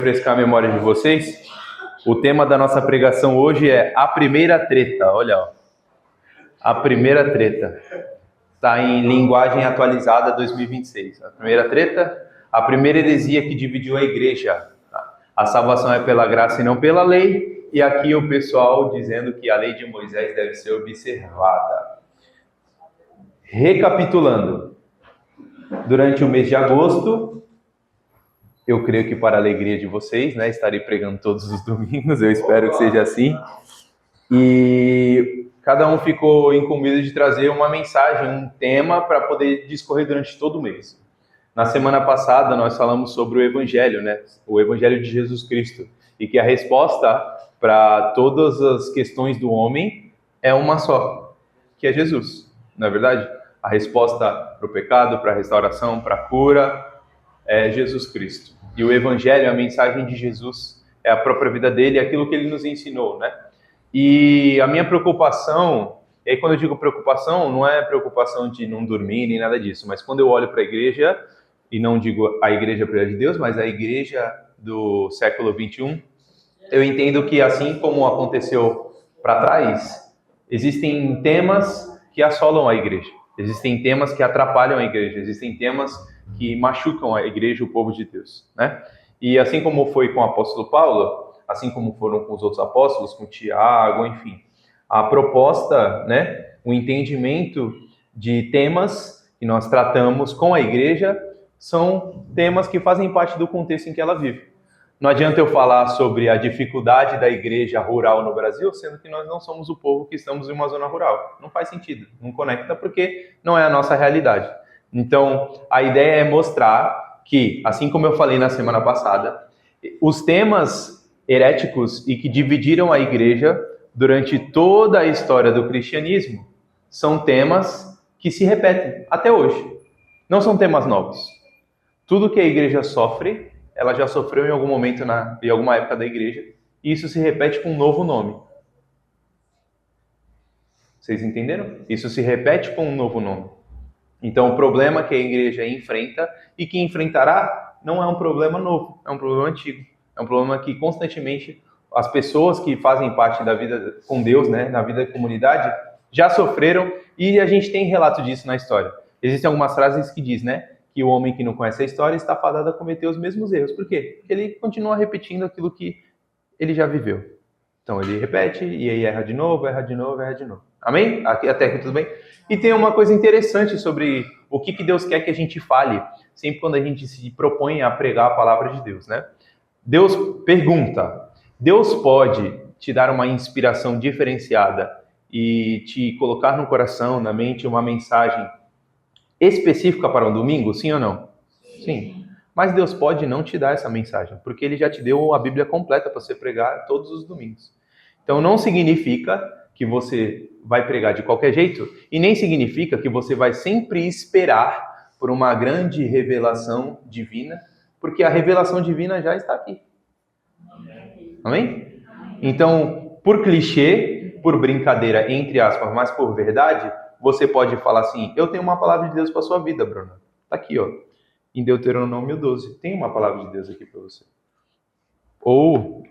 Refrescar a memória de vocês, o tema da nossa pregação hoje é a primeira treta. Olha, ó. A primeira treta. Está em linguagem atualizada 2026. A primeira treta, a primeira heresia que dividiu a igreja. A salvação é pela graça e não pela lei. E aqui o pessoal dizendo que a lei de Moisés deve ser observada. Recapitulando, durante o mês de agosto, eu creio que para a alegria de vocês, né? Estarei pregando todos os domingos, eu espero que seja assim. E cada um ficou incumbido de trazer uma mensagem, um tema para poder discorrer durante todo o mês. Na semana passada nós falamos sobre o Evangelho, né? O Evangelho de Jesus Cristo. E que a resposta para todas as questões do homem é uma só, que é Jesus. Não é verdade? A resposta para o pecado, para a restauração, para a cura, é Jesus Cristo. E o Evangelho, a mensagem de Jesus, é a própria vida dele, é aquilo que ele nos ensinou, né? E a minha preocupação, e aí quando eu digo preocupação, não é preocupação de não dormir nem nada disso, mas quando eu olho para a igreja, e não digo a igreja de Deus, mas a igreja do século 21, eu entendo que assim como aconteceu para trás, existem temas que assolam a igreja, existem temas que atrapalham a igreja, existem temas que machucam a igreja, o povo de Deus, né? E assim como foi com o apóstolo Paulo, assim como foram com os outros apóstolos, com Tiago, enfim, a proposta, né, o entendimento de temas que nós tratamos com a igreja são temas que fazem parte do contexto em que ela vive. Não adianta eu falar sobre a dificuldade da igreja rural no Brasil, sendo que nós não somos o povo que estamos em uma zona rural. Não faz sentido, não conecta porque não é a nossa realidade. Então, a ideia é mostrar que, assim como eu falei na semana passada, os temas heréticos e que dividiram a igreja durante toda a história do cristianismo são temas que se repetem até hoje. Não são temas novos. Tudo que a igreja sofre, ela já sofreu em algum momento, em alguma época da igreja, e isso se repete com um novo nome. Vocês entenderam? Isso se repete com um novo nome. Então, o problema que a igreja enfrenta e que enfrentará não é um problema novo, é um problema antigo. É um problema que constantemente as pessoas que fazem parte da vida com Deus, né, na vida da comunidade, já sofreram, e a gente tem relato disso na história. Existem algumas frases que diz, né, que o homem que não conhece a história está fadado a cometer os mesmos erros. Por quê? Porque ele continua repetindo aquilo que ele já viveu. Então ele repete e aí erra de novo, erra de novo, erra de novo. Amém? Até aqui tudo bem? E tem uma coisa interessante sobre o que Deus quer que a gente fale, sempre quando a gente se propõe a pregar a palavra de Deus, né? Deus pergunta, Deus pode te dar uma inspiração diferenciada e te colocar no coração, na mente, uma mensagem específica para um domingo, sim ou não? Sim. Mas Deus pode não te dar essa mensagem, porque Ele já te deu a Bíblia completa para você pregar todos os domingos. Então não significa que você vai pregar de qualquer jeito, e nem significa que você vai sempre esperar por uma grande revelação divina, porque a revelação divina já está aqui. Amém? Então, por clichê, por brincadeira, entre aspas, mas por verdade, você pode falar assim, eu tenho uma palavra de Deus para sua vida, Bruno. Está aqui, ó, em Deuteronômio 12. Tem uma palavra de Deus aqui para você. Ou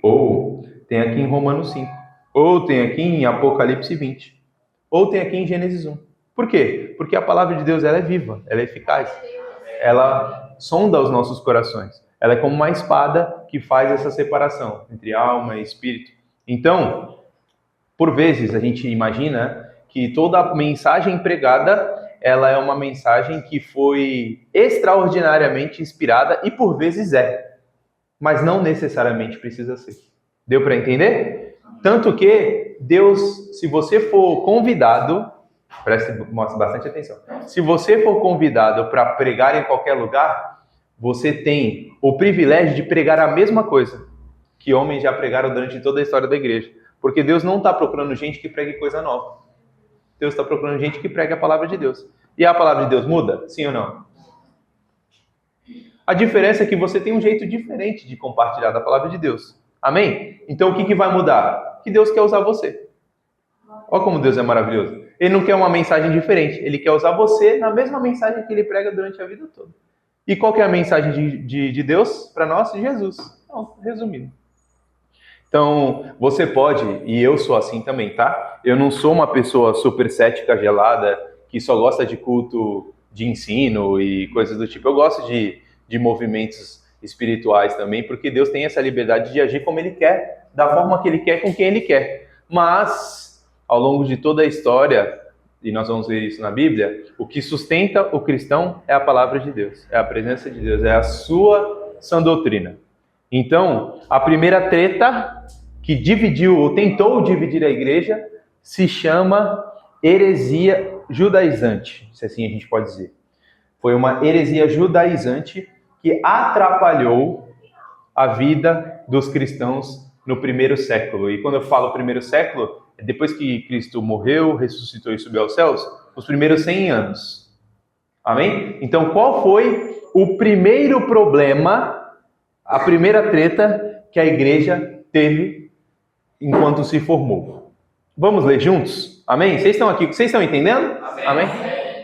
tem aqui em Romanos 5. Ou tem aqui em Apocalipse 20. Ou tem aqui em Gênesis 1. Por quê? Porque a palavra de Deus ela é viva, ela é eficaz. Ela sonda os nossos corações. Ela é como uma espada que faz essa separação entre alma e espírito. Então, por vezes a gente imagina que toda mensagem pregada ela é uma mensagem que foi extraordinariamente inspirada e por vezes é, mas não necessariamente precisa ser. Deu para entender? Tanto que Deus, se você for convidado, preste bastante atenção, se você for convidado para pregar em qualquer lugar, você tem o privilégio de pregar a mesma coisa que homens já pregaram durante toda a história da igreja. Porque Deus não está procurando gente que pregue coisa nova. Deus está procurando gente que pregue a palavra de Deus. E a palavra de Deus muda? Sim ou não? A diferença é que você tem um jeito diferente de compartilhar da palavra de Deus. Amém? Então o que vai mudar? Que Deus quer usar você. Olha como Deus é maravilhoso. Ele não quer uma mensagem diferente. Ele quer usar você na mesma mensagem que ele prega durante a vida toda. E qual que é a mensagem de Deus para nós? Jesus. Não, resumindo. Então, você pode, e eu sou assim também, tá? Eu não sou uma pessoa super cética, gelada, que só gosta de culto de ensino e coisas do tipo. Eu gosto de movimentos espirituais também, porque Deus tem essa liberdade de agir como Ele quer, da forma que Ele quer, com quem Ele quer. Mas, ao longo de toda a história, e nós vamos ver isso na Bíblia, o que sustenta o cristão é a palavra de Deus, é a presença de Deus, é a sua sã doutrina. Então, a primeira treta que dividiu ou tentou dividir a igreja se chama heresia judaizante, se assim a gente pode dizer. Foi uma heresia judaizante que atrapalhou a vida dos cristãos no primeiro século. E quando eu falo primeiro século, é depois que Cristo morreu, ressuscitou e subiu aos céus, os primeiros 100 anos. Amém? Então, qual foi o primeiro problema, a primeira treta que a igreja teve enquanto se formou? Vamos ler juntos? Amém? Vocês estão aqui? Vocês estão entendendo? Amém. Amém?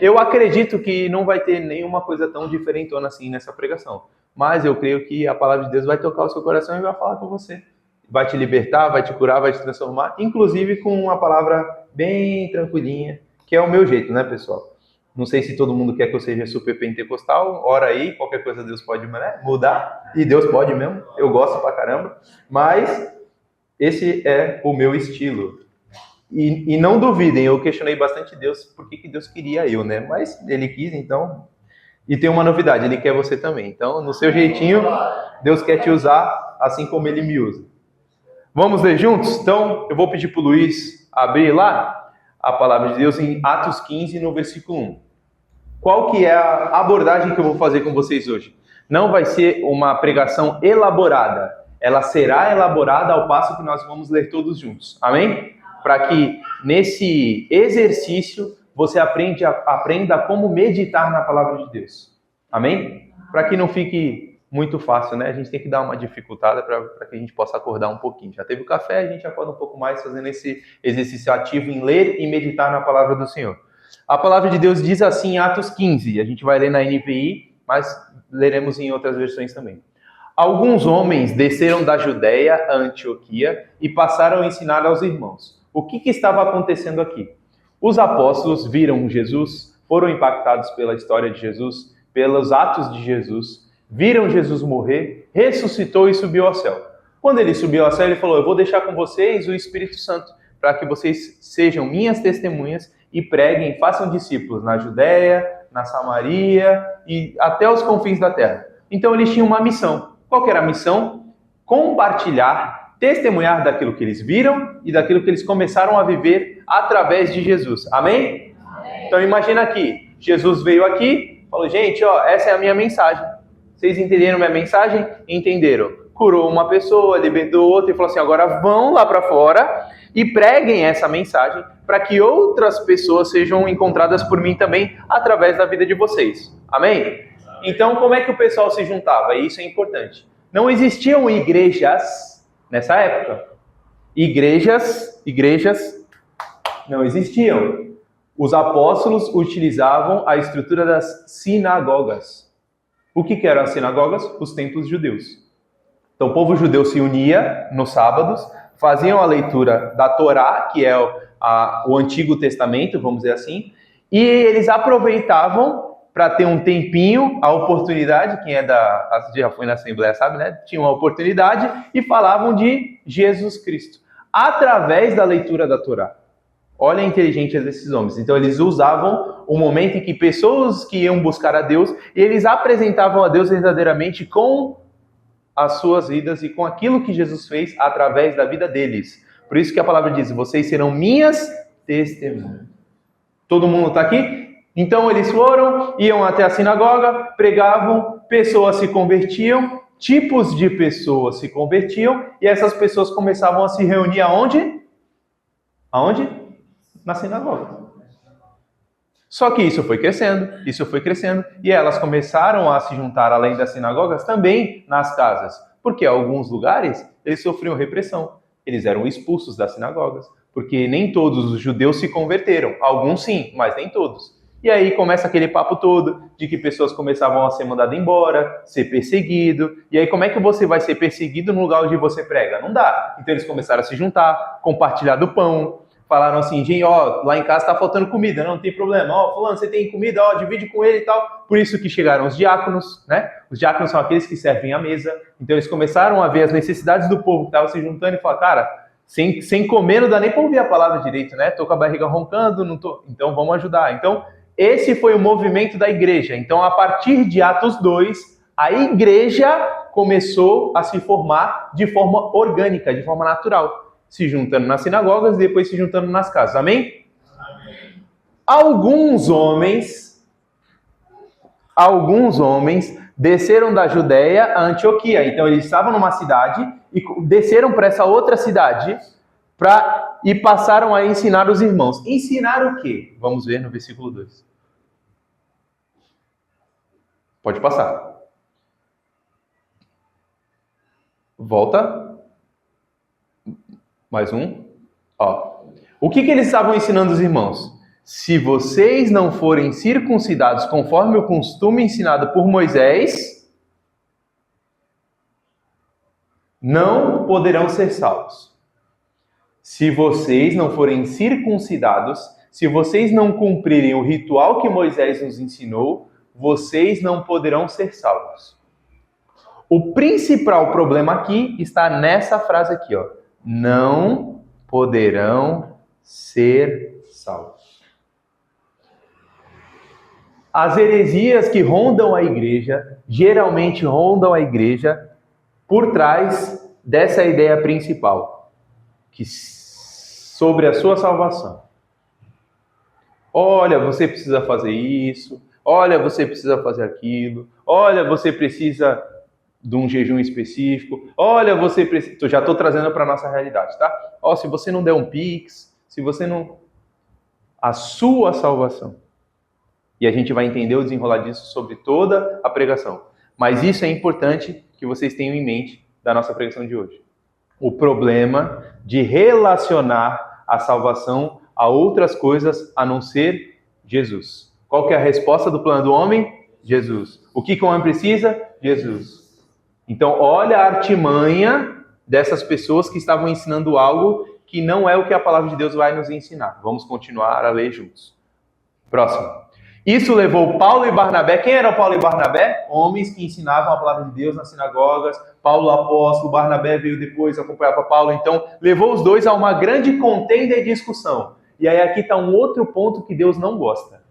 Eu acredito que não vai ter nenhuma coisa tão diferentona assim nessa pregação. Mas eu creio que a palavra de Deus vai tocar o seu coração e vai falar com você. Vai te libertar, vai te curar, vai te transformar. Inclusive com uma palavra bem tranquilinha, que é o meu jeito, né, pessoal? Não sei se todo mundo quer que eu seja super pentecostal. Ora aí, qualquer coisa Deus pode, né, mudar. E Deus pode mesmo. Eu gosto pra caramba. Mas esse é o meu estilo. E não duvidem, eu questionei bastante Deus, por que Deus queria eu, né? Mas Ele quis, então... E tem uma novidade, Ele quer você também. Então, no seu jeitinho, Deus quer te usar assim como Ele me usa. Vamos ler juntos? Então, eu vou pedir para o Luiz abrir lá a palavra de Deus em Atos 15, no versículo 1. Qual que é a abordagem que eu vou fazer com vocês hoje? Não vai ser uma pregação elaborada. Ela será elaborada ao passo que nós vamos ler todos juntos. Amém? Para que nesse exercício você aprenda como meditar na palavra de Deus. Amém? Para que não fique muito fácil, né? A gente tem que dar uma dificultada para que a gente possa acordar um pouquinho. Já teve o café, a gente acorda um pouco mais fazendo esse exercício ativo em ler e meditar na palavra do Senhor. A palavra de Deus diz assim em Atos 15, a gente vai ler na NVI, mas leremos em outras versões também. Alguns homens desceram da Judéia a Antioquia e passaram a ensinar aos irmãos. O que estava acontecendo aqui? Os apóstolos viram Jesus, foram impactados pela história de Jesus, pelos atos de Jesus, viram Jesus morrer, ressuscitou e subiu ao céu. Quando ele subiu ao céu, ele falou, eu vou deixar com vocês o Espírito Santo, para que vocês sejam minhas testemunhas e preguem, façam discípulos na Judéia, na Samaria e até os confins da terra. Então eles tinham uma missão. Qual que era a missão? Compartilhar, testemunhar daquilo que eles viram e daquilo que eles começaram a viver através de Jesus. Amém? Amém. Então imagina aqui, Jesus veio aqui, falou, gente, ó, essa é a minha mensagem. Vocês entenderam minha mensagem? Entenderam. Curou uma pessoa, libertou outra e falou assim, agora vão lá para fora e preguem essa mensagem para que outras pessoas sejam encontradas por mim também através da vida de vocês. Amém? Então, como é que o pessoal se juntava? Isso é importante. Não existiam igrejas nessa época. Igrejas não existiam. Os apóstolos utilizavam a estrutura das sinagogas. O que eram as sinagogas? Os templos judeus. Então, o povo judeu se unia nos sábados, faziam a leitura da Torá, que é o Antigo Testamento, vamos dizer assim, e eles aproveitavam para ter um tempinho, a oportunidade, quem já foi na Assembleia sabe, né? Tinha uma oportunidade e falavam de Jesus Cristo, através da leitura da Torá. Olha a inteligência desses homens. Então eles usavam o momento em que pessoas que iam buscar a Deus, e eles apresentavam a Deus verdadeiramente com as suas vidas e com aquilo que Jesus fez através da vida deles. Por isso que a palavra diz, vocês serão minhas testemunhas. Todo mundo está aqui? Então eles foram, iam até a sinagoga, pregavam, pessoas se convertiam, tipos de pessoas se convertiam, e essas pessoas começavam a se reunir aonde? Aonde? Na sinagoga. Só que isso foi crescendo, e elas começaram a se juntar, além das sinagogas, também nas casas. Porque em alguns lugares eles sofriam repressão, eles eram expulsos das sinagogas, porque nem todos os judeus se converteram, alguns sim, mas nem todos. E aí começa aquele papo todo de que pessoas começavam a ser mandadas embora, ser perseguido. E aí como é que você vai ser perseguido no lugar onde você prega? Não dá. Então eles começaram a se juntar, compartilhar do pão. Falaram assim, gente, lá em casa tá faltando comida, não tem problema. Fulano, você tem comida, divide com ele e tal. Por isso que chegaram os diáconos, né? Os diáconos são aqueles que servem à mesa. Então eles começaram a ver as necessidades do povo que estava se juntando e falaram, cara, sem comer não dá nem para ouvir a palavra direito, né? Tô com a barriga roncando, não tô. Então vamos ajudar. Então esse foi o movimento da igreja. Então a partir de Atos 2, a igreja começou a se formar de forma orgânica, de forma natural, se juntando nas sinagogas e depois se juntando nas casas. Amém? Amém. Alguns homens desceram da Judéia a Antioquia. Então eles estavam numa cidade e desceram para essa outra cidade e passaram a ensinar os irmãos. Ensinar o quê? Vamos ver no versículo 2. Pode passar. Volta. Mais um. O que eles estavam ensinando os irmãos? Se vocês não forem circuncidados conforme o costume ensinado por Moisés, não poderão ser salvos. Se vocês não forem circuncidados, se vocês não cumprirem o ritual que Moisés nos ensinou, vocês não poderão ser salvos. O principal problema aqui está nessa frase aqui, não poderão ser salvos. As heresias que rondam a igreja, geralmente rondam a igreja por trás dessa ideia principal, que sobre a sua salvação. Olha, você precisa fazer isso. Olha, você precisa fazer aquilo. Olha, você precisa de um jejum específico. Olha, você precisa... Já estou trazendo para a nossa realidade, tá? Se você não der um Pix, se você não... A sua salvação. E a gente vai entender o desenrolar disso sobre toda a pregação. Mas isso é importante que vocês tenham em mente da nossa pregação de hoje. O problema de relacionar a salvação a outras coisas a não ser Jesus. Qual que é a resposta do plano do homem? Jesus. O que o homem precisa? Jesus. Então, olha a artimanha dessas pessoas que estavam ensinando algo que não é o que a palavra de Deus vai nos ensinar. Vamos continuar a ler juntos. Próximo. Isso levou Paulo e Barnabé. Quem eram Paulo e Barnabé? Homens que ensinavam a palavra de Deus nas sinagogas. Paulo apóstolo, Barnabé veio depois, acompanhava Paulo. Então, levou os dois a uma grande contenda e discussão. E aí aqui está um outro ponto que Deus não gosta.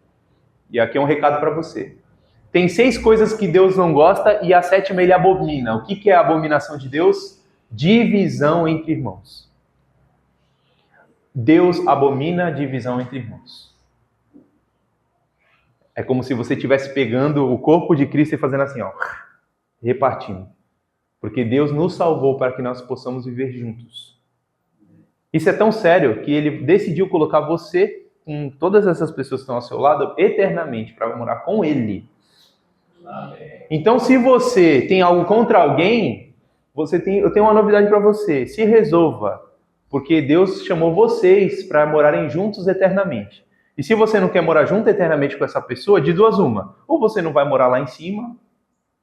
E aqui é um recado para você. Tem 6 coisas que Deus não gosta e a 7ª ele abomina. O que é a abominação de Deus? Divisão entre irmãos. Deus abomina a divisão entre irmãos. É como se você estivesse pegando o corpo de Cristo e fazendo assim, repartindo. Porque Deus nos salvou para que nós possamos viver juntos. Isso é tão sério que ele decidiu colocar você com todas essas pessoas que estão ao seu lado eternamente para morar com ele. Então, se você tem algo contra alguém, eu tenho uma novidade para você. Se resolva, porque Deus chamou vocês para morarem juntos eternamente. E se você não quer morar junto eternamente com essa pessoa, de duas uma. Ou você não vai morar lá em cima,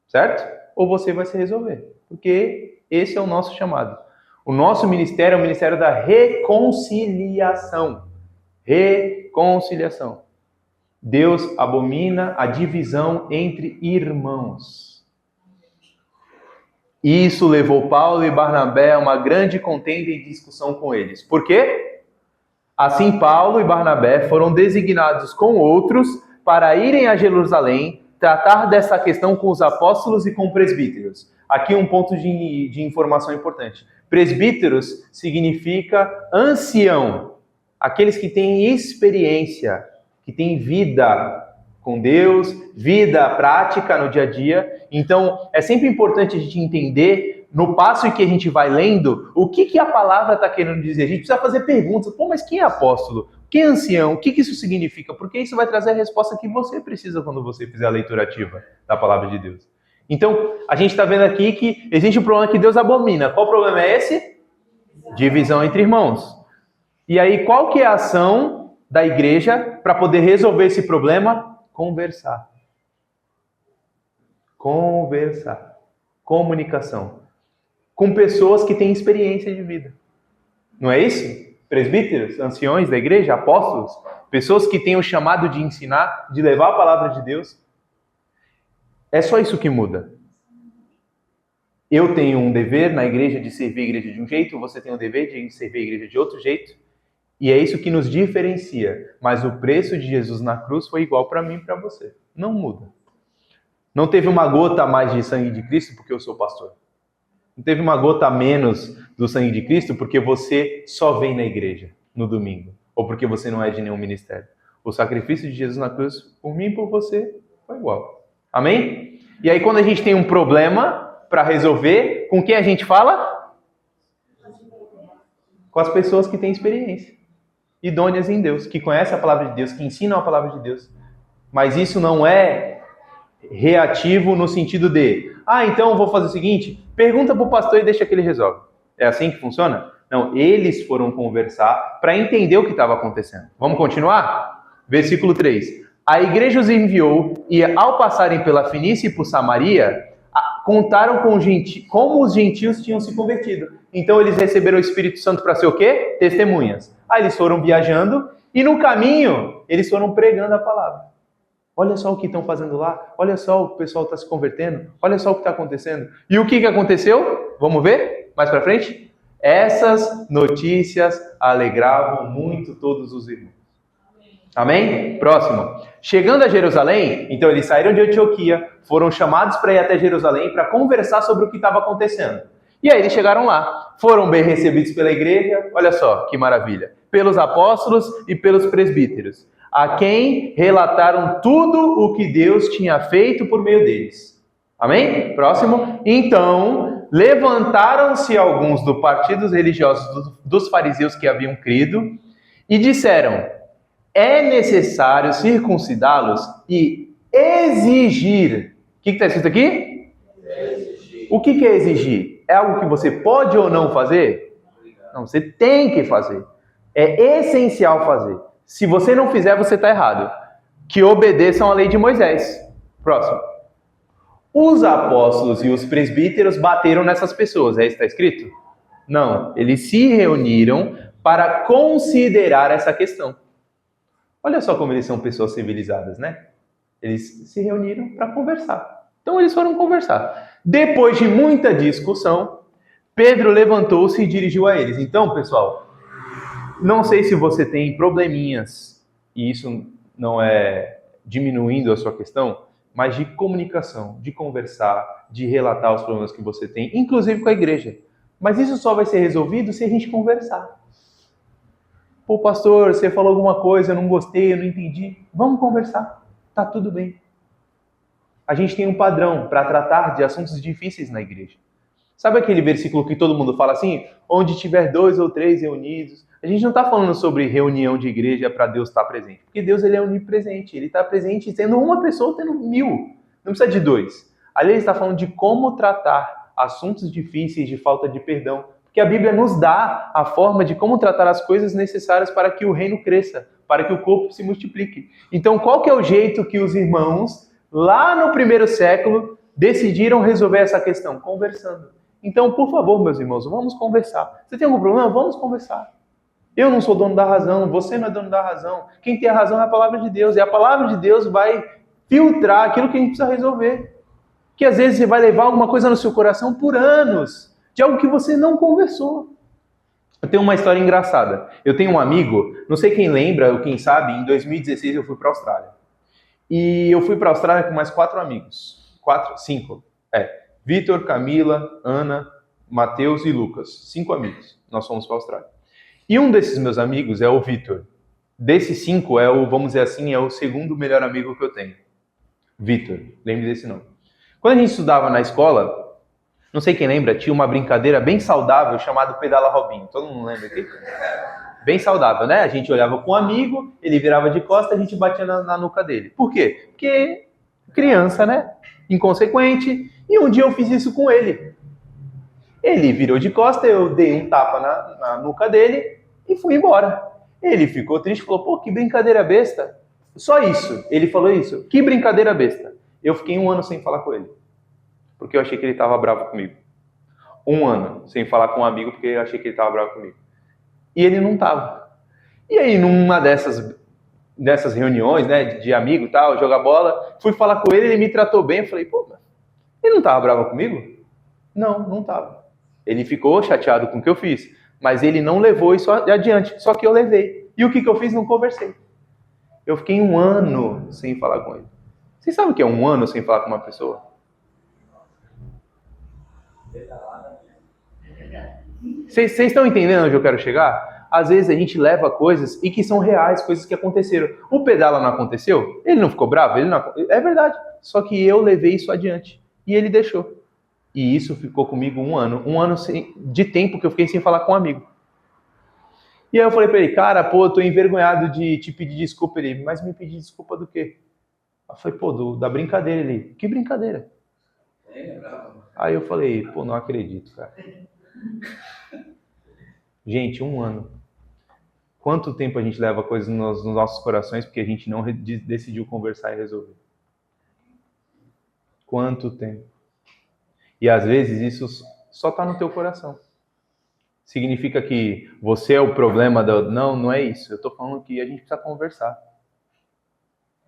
certo? Ou você vai se resolver. Porque esse é o nosso chamado. O nosso ministério é o ministério da reconciliação. Reconciliação. Deus abomina a divisão entre irmãos. Isso levou Paulo e Barnabé a uma grande contenda e discussão com eles. Por quê? Assim, Paulo e Barnabé foram designados com outros para irem a Jerusalém tratar dessa questão com os apóstolos e com presbíteros. Aqui um ponto de informação importante. Presbíteros significa ancião, aqueles que têm experiência, que têm vida com Deus, vida prática no dia a dia. Então, é sempre importante a gente entender, no passo em que a gente vai lendo, o que a palavra está querendo dizer. A gente precisa fazer perguntas. Mas quem é apóstolo? Quem é ancião? O que isso significa? Porque isso vai trazer a resposta que você precisa quando você fizer a leitura ativa da palavra de Deus. Então, a gente está vendo aqui que existe um problema que Deus abomina. Qual problema é esse? Divisão entre irmãos. E aí, qual que é a ação da igreja para poder resolver esse problema? Conversar. Conversar. Comunicação. Com pessoas que têm experiência de vida. Não é isso? Presbíteros, anciões da igreja, apóstolos, pessoas que têm o chamado de ensinar, de levar a palavra de Deus. É só isso que muda. Eu tenho um dever na igreja de servir a igreja de um jeito, você tem um dever de servir a igreja de outro jeito. E é isso que nos diferencia. Mas o preço de Jesus na cruz foi igual para mim e para você. Não muda. Não teve uma gota a mais de sangue de Cristo porque eu sou pastor. Não teve uma gota a menos do sangue de Cristo porque você só vem na igreja no domingo. Ou porque você não é de nenhum ministério. O sacrifício de Jesus na cruz, por mim e por você, foi igual. Amém? E aí quando a gente tem um problema para resolver, com quem a gente fala? Com as pessoas que têm experiência. Idôneas em Deus, que conhecem a palavra de Deus, que ensinam a palavra de Deus. Mas isso não é reativo no sentido de, então eu vou fazer o seguinte, pergunta para o pastor e deixa que ele resolve. É assim que funciona? Não, eles foram conversar para entender o que estava acontecendo. Vamos continuar? Versículo 3. A igreja os enviou e ao passarem pela Fenícia e por Samaria, contaram como os gentios tinham se convertido. Então eles receberam o Espírito Santo para ser o quê? Testemunhas. Aí eles foram viajando e no caminho eles foram pregando a palavra. Olha só o que estão fazendo lá. Olha só o pessoal está se convertendo. Olha só o que está acontecendo. E o que aconteceu? Vamos ver mais para frente? Essas notícias alegravam muito todos os irmãos. Amém? Próximo. Chegando a Jerusalém, então eles saíram de Antioquia, foram chamados para ir até Jerusalém para conversar sobre o que estava acontecendo. E aí eles chegaram lá, foram bem recebidos pela igreja, olha só que maravilha, pelos apóstolos e pelos presbíteros, a quem relataram tudo o que Deus tinha feito por meio deles. Amém? Próximo. Então, levantaram-se alguns do partidos religiosos dos fariseus que haviam crido e disseram: é necessário circuncidá-los e exigir. O que está escrito aqui? Exigir. O que é exigir? É algo que você pode ou não fazer? Não, você tem que fazer. É essencial fazer. Se você não fizer, você está errado. Que obedeçam à lei de Moisés. Próximo. Os apóstolos e os presbíteros bateram nessas pessoas. É isso que está escrito? Não. Eles se reuniram para considerar essa questão. Olha só como eles são pessoas civilizadas, né? Eles se reuniram para conversar. Então eles foram conversar. Depois de muita discussão, Pedro levantou-se e dirigiu a eles. Então, pessoal, não sei se você tem probleminhas, e isso não é diminuindo a sua questão, mas de comunicação, de conversar, de relatar os problemas que você tem, inclusive com a igreja. Mas isso só vai ser resolvido se a gente conversar. Pô, pastor, você falou alguma coisa, eu não gostei, eu não entendi. Vamos conversar, tá tudo bem. A gente tem um padrão para tratar de assuntos difíceis na igreja. Sabe aquele versículo que todo mundo fala assim? Onde tiver 2 ou 3 reunidos. A gente não está falando sobre reunião de igreja para Deus estar presente. Porque Deus ele é onipresente. Ele está presente tendo uma pessoa, tendo 1000. Não precisa de 2. Ali ele está falando de como tratar assuntos difíceis de falta de perdão. Porque a Bíblia nos dá a forma de como tratar as coisas necessárias para que o reino cresça, para que o corpo se multiplique. Então, qual que é o jeito que os irmãos, lá no primeiro século, decidiram resolver essa questão? Conversando. Então, por favor, meus irmãos, vamos conversar. Você tem algum problema? Vamos conversar. Eu não sou dono da razão, você não é dono da razão. Quem tem a razão é a palavra de Deus. E a palavra de Deus vai filtrar aquilo que a gente precisa resolver. Que às vezes você vai levar alguma coisa no seu coração por anos, de algo que você não conversou. Eu tenho uma história engraçada. Eu tenho um amigo, não sei quem lembra ou quem sabe, em 2016 eu fui para a Austrália. E eu fui para a Austrália com mais 4 amigos. 5. Vitor, Camila, Ana, Matheus e Lucas. 5 amigos. Nós fomos para a Austrália. E um desses meus amigos é o Vitor. Desses 5, vamos dizer assim, é o segundo melhor amigo que eu tenho. Vitor. Lembre desse nome. Quando a gente estudava na escola, não sei quem lembra, tinha uma brincadeira bem saudável chamada Pedala Robinho. Todo mundo lembra aqui? Bem saudável, né? A gente olhava com um amigo, ele virava de costas, a gente batia na nuca dele. Por quê? Porque criança, né? Inconsequente. E um dia eu fiz isso com ele. Ele virou de costas, eu dei um tapa na nuca dele e fui embora. Ele ficou triste e falou, pô, que brincadeira besta. Só isso, ele falou isso, que brincadeira besta. Eu fiquei 1 ano sem falar com ele, porque eu achei que ele estava bravo comigo. 1 ano sem falar com um amigo, porque eu achei que ele estava bravo comigo. E ele não estava. E aí, numa dessas reuniões, né, de amigo e tal, jogar bola, fui falar com ele, ele me tratou bem, eu falei, pô, ele não estava bravo comigo? Não estava. Ele ficou chateado com o que eu fiz, mas ele não levou isso adiante, só que eu levei. E o que eu fiz? Não conversei. Eu fiquei 1 ano sem falar com ele. Vocês sabem o que é 1 ano sem falar com uma pessoa? Vocês estão entendendo onde eu quero chegar? Às vezes a gente leva coisas e que são reais, coisas que aconteceram. O pedala não aconteceu? Ele não ficou bravo? É verdade. Só que eu levei isso adiante. E ele deixou. E isso ficou comigo 1 ano. 1 ano de tempo que eu fiquei sem falar com um amigo. E aí eu falei pra ele, cara, pô, eu tô envergonhado de te pedir desculpa. Ele, mas me pedir desculpa do quê? Eu falei, pô, da brincadeira. Ele, que brincadeira? Aí eu falei, pô, não acredito, cara. Gente, 1 ano. Quanto tempo a gente leva coisas nos nossos corações porque a gente não decidiu conversar e resolver? Quanto tempo? E às vezes isso só está no teu coração. Significa que você é o problema Não é isso. Eu estou falando que a gente precisa conversar.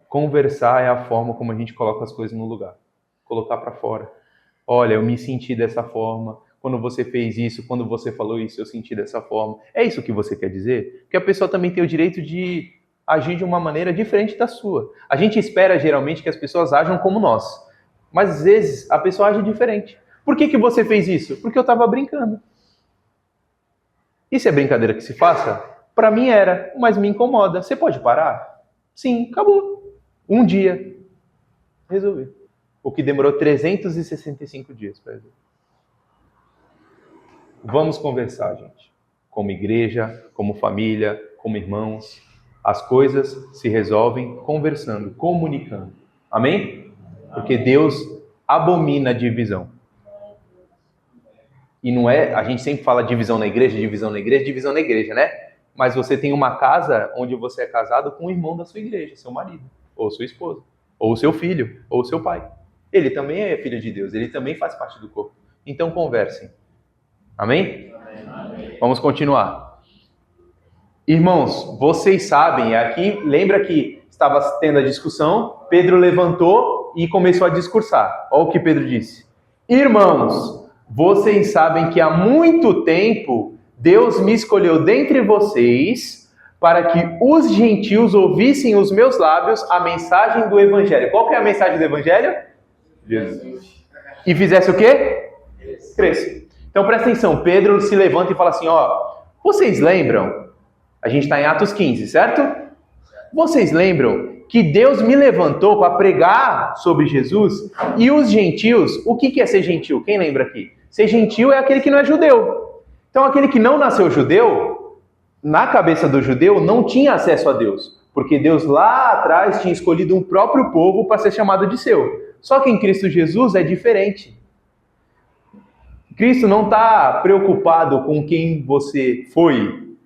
Conversar é a forma como a gente coloca as coisas no lugar. Colocar para fora. Olha, eu me senti dessa forma. Quando você fez isso, quando você falou isso, eu senti dessa forma. É isso que você quer dizer? Porque a pessoa também tem o direito de agir de uma maneira diferente da sua. A gente espera geralmente que as pessoas ajam como nós. Mas às vezes a pessoa age diferente. Por que você fez isso? Porque eu estava brincando. Isso é brincadeira que se faça? Para mim era, mas me incomoda. Você pode parar? Sim, acabou. 1 dia. Resolvi. O que demorou 365 dias para resolver. Vamos conversar, gente. Como igreja, como família, como irmãos. As coisas se resolvem conversando, comunicando. Amém? Porque Deus abomina a divisão. E não é, a gente sempre fala divisão na igreja, né? Mas você tem uma casa onde você é casado com o irmão da sua igreja, seu marido, ou sua esposa, ou seu filho, ou seu pai. Ele também é filho de Deus, ele também faz parte do corpo. Então conversem. Amém? Amém. Vamos continuar. Irmãos, vocês sabem, aqui, lembra que estava tendo a discussão, Pedro levantou e começou a discursar. Olha o que Pedro disse. Irmãos, vocês sabem que há muito tempo Deus me escolheu dentre vocês para que os gentios ouvissem os meus lábios a mensagem do Evangelho. Qual que é a mensagem do Evangelho? Jesus. E fizesse o quê? Cresce. Então presta atenção, Pedro se levanta e fala assim, vocês lembram? A gente está em Atos 15, certo? Vocês lembram que Deus me levantou para pregar sobre Jesus e os gentios, o que é ser gentil? Quem lembra aqui? Ser gentil é aquele que não é judeu. Então aquele que não nasceu judeu, na cabeça do judeu, não tinha acesso a Deus. Porque Deus lá atrás tinha escolhido um próprio povo para ser chamado de seu. Só que em Cristo Jesus é diferente. Cristo não está preocupado com quem você foi,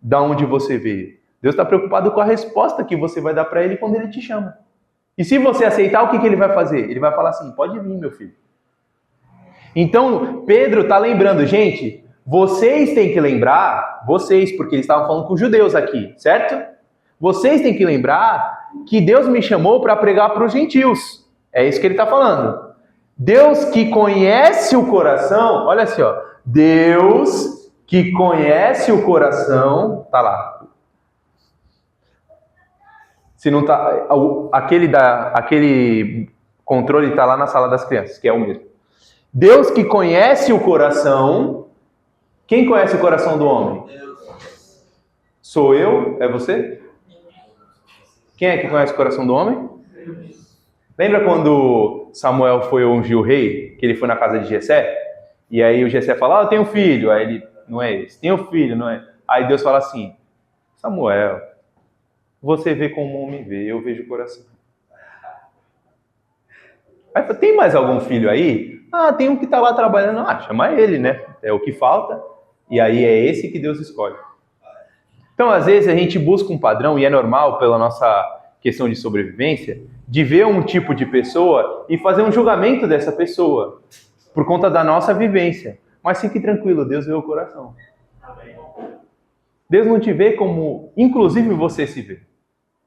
da onde você veio. Deus está preocupado com a resposta que você vai dar para Ele quando Ele te chama. E se você aceitar, o que Ele vai fazer? Ele vai falar assim, pode vir, meu filho. Então, Pedro está lembrando, gente, vocês têm que lembrar, porque eles estavam falando com os judeus aqui, certo? Vocês têm que lembrar que Deus me chamou para pregar para os gentios. É isso que ele está falando. Deus que conhece o coração, olha assim, Deus que conhece o coração, tá lá. Se não tá, aquele controle tá lá na sala das crianças, que é o mesmo. Deus que conhece o coração, quem conhece o coração do homem? Sou eu? É você? Quem é que conhece o coração do homem? Lembra quando Samuel foi ungir o rei, que ele foi na casa de Jessé? E aí o Jessé fala, eu tenho um filho. Aí ele, não é esse. Tem um filho, não é? Aí Deus fala assim, Samuel, você vê como o homem vê, eu vejo o coração. Aí fala, tem mais algum filho aí? Tem um que está lá trabalhando. Chama ele, né? É o que falta. E aí é esse que Deus escolhe. Então, às vezes, a gente busca um padrão, e é normal pela nossa questão de sobrevivência, de ver um tipo de pessoa e fazer um julgamento dessa pessoa, por conta da nossa vivência. Mas fique tranquilo, Deus vê o coração. Deus não te vê como, inclusive, você se vê.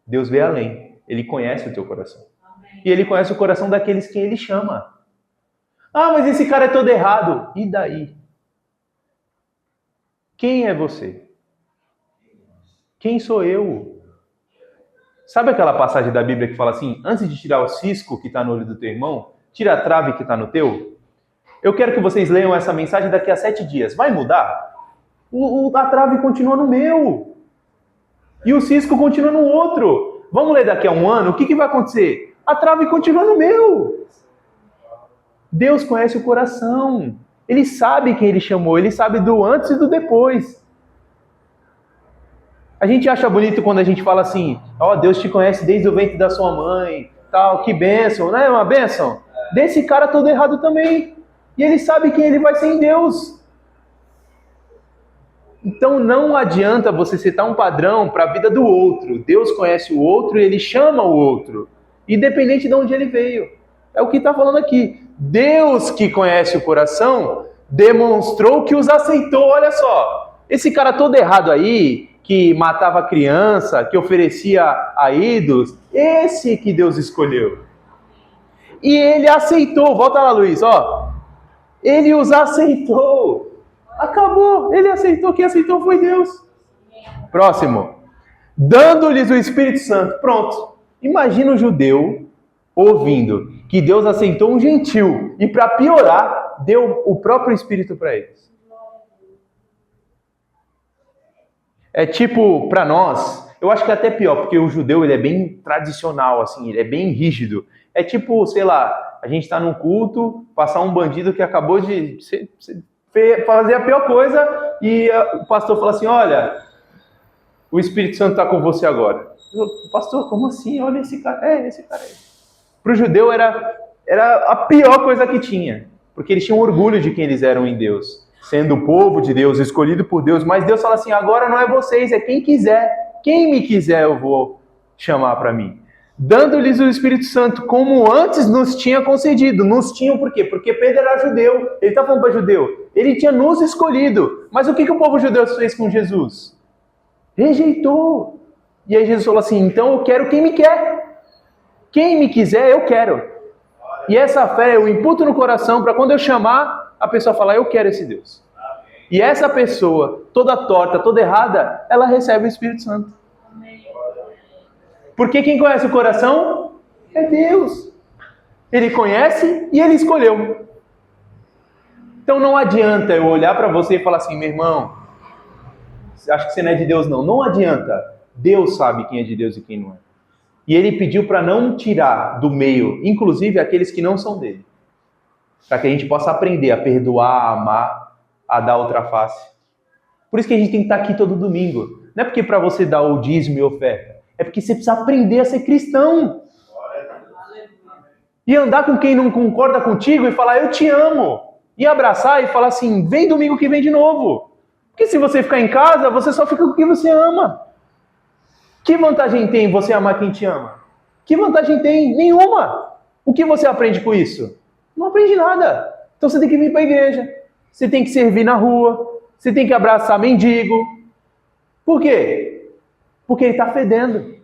Deus vê além. Ele conhece o teu coração. E Ele conhece o coração daqueles que Ele chama. Ah, mas esse cara é todo errado. E daí? Quem é você? Quem sou eu? Sabe aquela passagem da Bíblia que fala assim, antes de tirar o cisco que está no olho do teu irmão, tira a trave que está no teu? Eu quero que vocês leiam essa mensagem daqui a 7 dias. Vai mudar? A trave continua no meu. E o cisco continua no outro. Vamos ler daqui a 1 ano? O que vai acontecer? A trave continua no meu. Deus conhece o coração. Ele sabe quem Ele chamou. Ele sabe do antes e do depois. A gente acha bonito quando a gente fala assim, ó, Deus te conhece desde o ventre da sua mãe, tal, que bênção, não é uma bênção? Desse cara todo errado também. E Ele sabe quem ele vai ser em Deus. Então não adianta você citar um padrão para a vida do outro. Deus conhece o outro e Ele chama o outro, independente de onde ele veio. É o que está falando aqui. Deus que conhece o coração demonstrou que os aceitou. Olha só, esse cara todo errado aí, que matava criança, que oferecia a ídolos, esse que Deus escolheu. E Ele aceitou. Volta lá, Luiz, ó. Ele os aceitou. Acabou. Ele aceitou. Quem aceitou foi Deus. Próximo. Dando-lhes o Espírito Santo. Pronto. Imagina o judeu ouvindo que Deus aceitou um gentil e, para piorar, deu o próprio Espírito para eles. É tipo, para nós, eu acho que é até pior, porque o judeu ele é bem tradicional, assim, ele é bem rígido. É tipo, sei lá, a gente está num culto, passar um bandido que acabou de fazer a pior coisa e o pastor fala assim, olha, o Espírito Santo está com você agora. Pastor, como assim? Olha esse cara. Esse cara aí. Para o judeu era a pior coisa que tinha, porque eles tinham orgulho de quem eles eram em Deus, sendo o povo de Deus, escolhido por Deus, mas Deus fala assim, agora não é vocês, é quem quiser. Quem me quiser eu vou chamar para mim. Dando-lhes o Espírito Santo, como antes nos tinha concedido. Nos tinham por quê? Porque Pedro era judeu. Ele está falando para judeu. Ele tinha nos escolhido. Mas o que o povo judeu fez com Jesus? Rejeitou. E aí Jesus falou assim, então eu quero quem me quer. Quem me quiser, eu quero. E essa fé eu imputo no coração para quando eu chamar, a pessoa falar, eu quero esse Deus. E essa pessoa, toda torta, toda errada, ela recebe o Espírito Santo. Porque quem conhece o coração é Deus. Ele conhece e Ele escolheu. Então não adianta eu olhar para você e falar assim, meu irmão, acho que você não é de Deus não. Não adianta. Deus sabe quem é de Deus e quem não é. E Ele pediu para não tirar do meio, inclusive aqueles que não são dele. Para que a gente possa aprender a perdoar, a amar, a dar outra face. Por isso que a gente tem que estar aqui todo domingo. Não é porque para você dar o dízimo e oferta. É porque você precisa aprender a ser cristão. E andar com quem não concorda contigo e falar, eu te amo. E abraçar e falar assim, vem domingo que vem de novo. Porque se você ficar em casa, você só fica com quem você ama. Que vantagem tem você amar quem te ama? Que vantagem tem? Nenhuma. O que você aprende com isso? Não aprende nada. Então você tem que vir para a igreja. Você tem que servir na rua. Você tem que abraçar mendigo. Por quê? Porque ele está fedendo.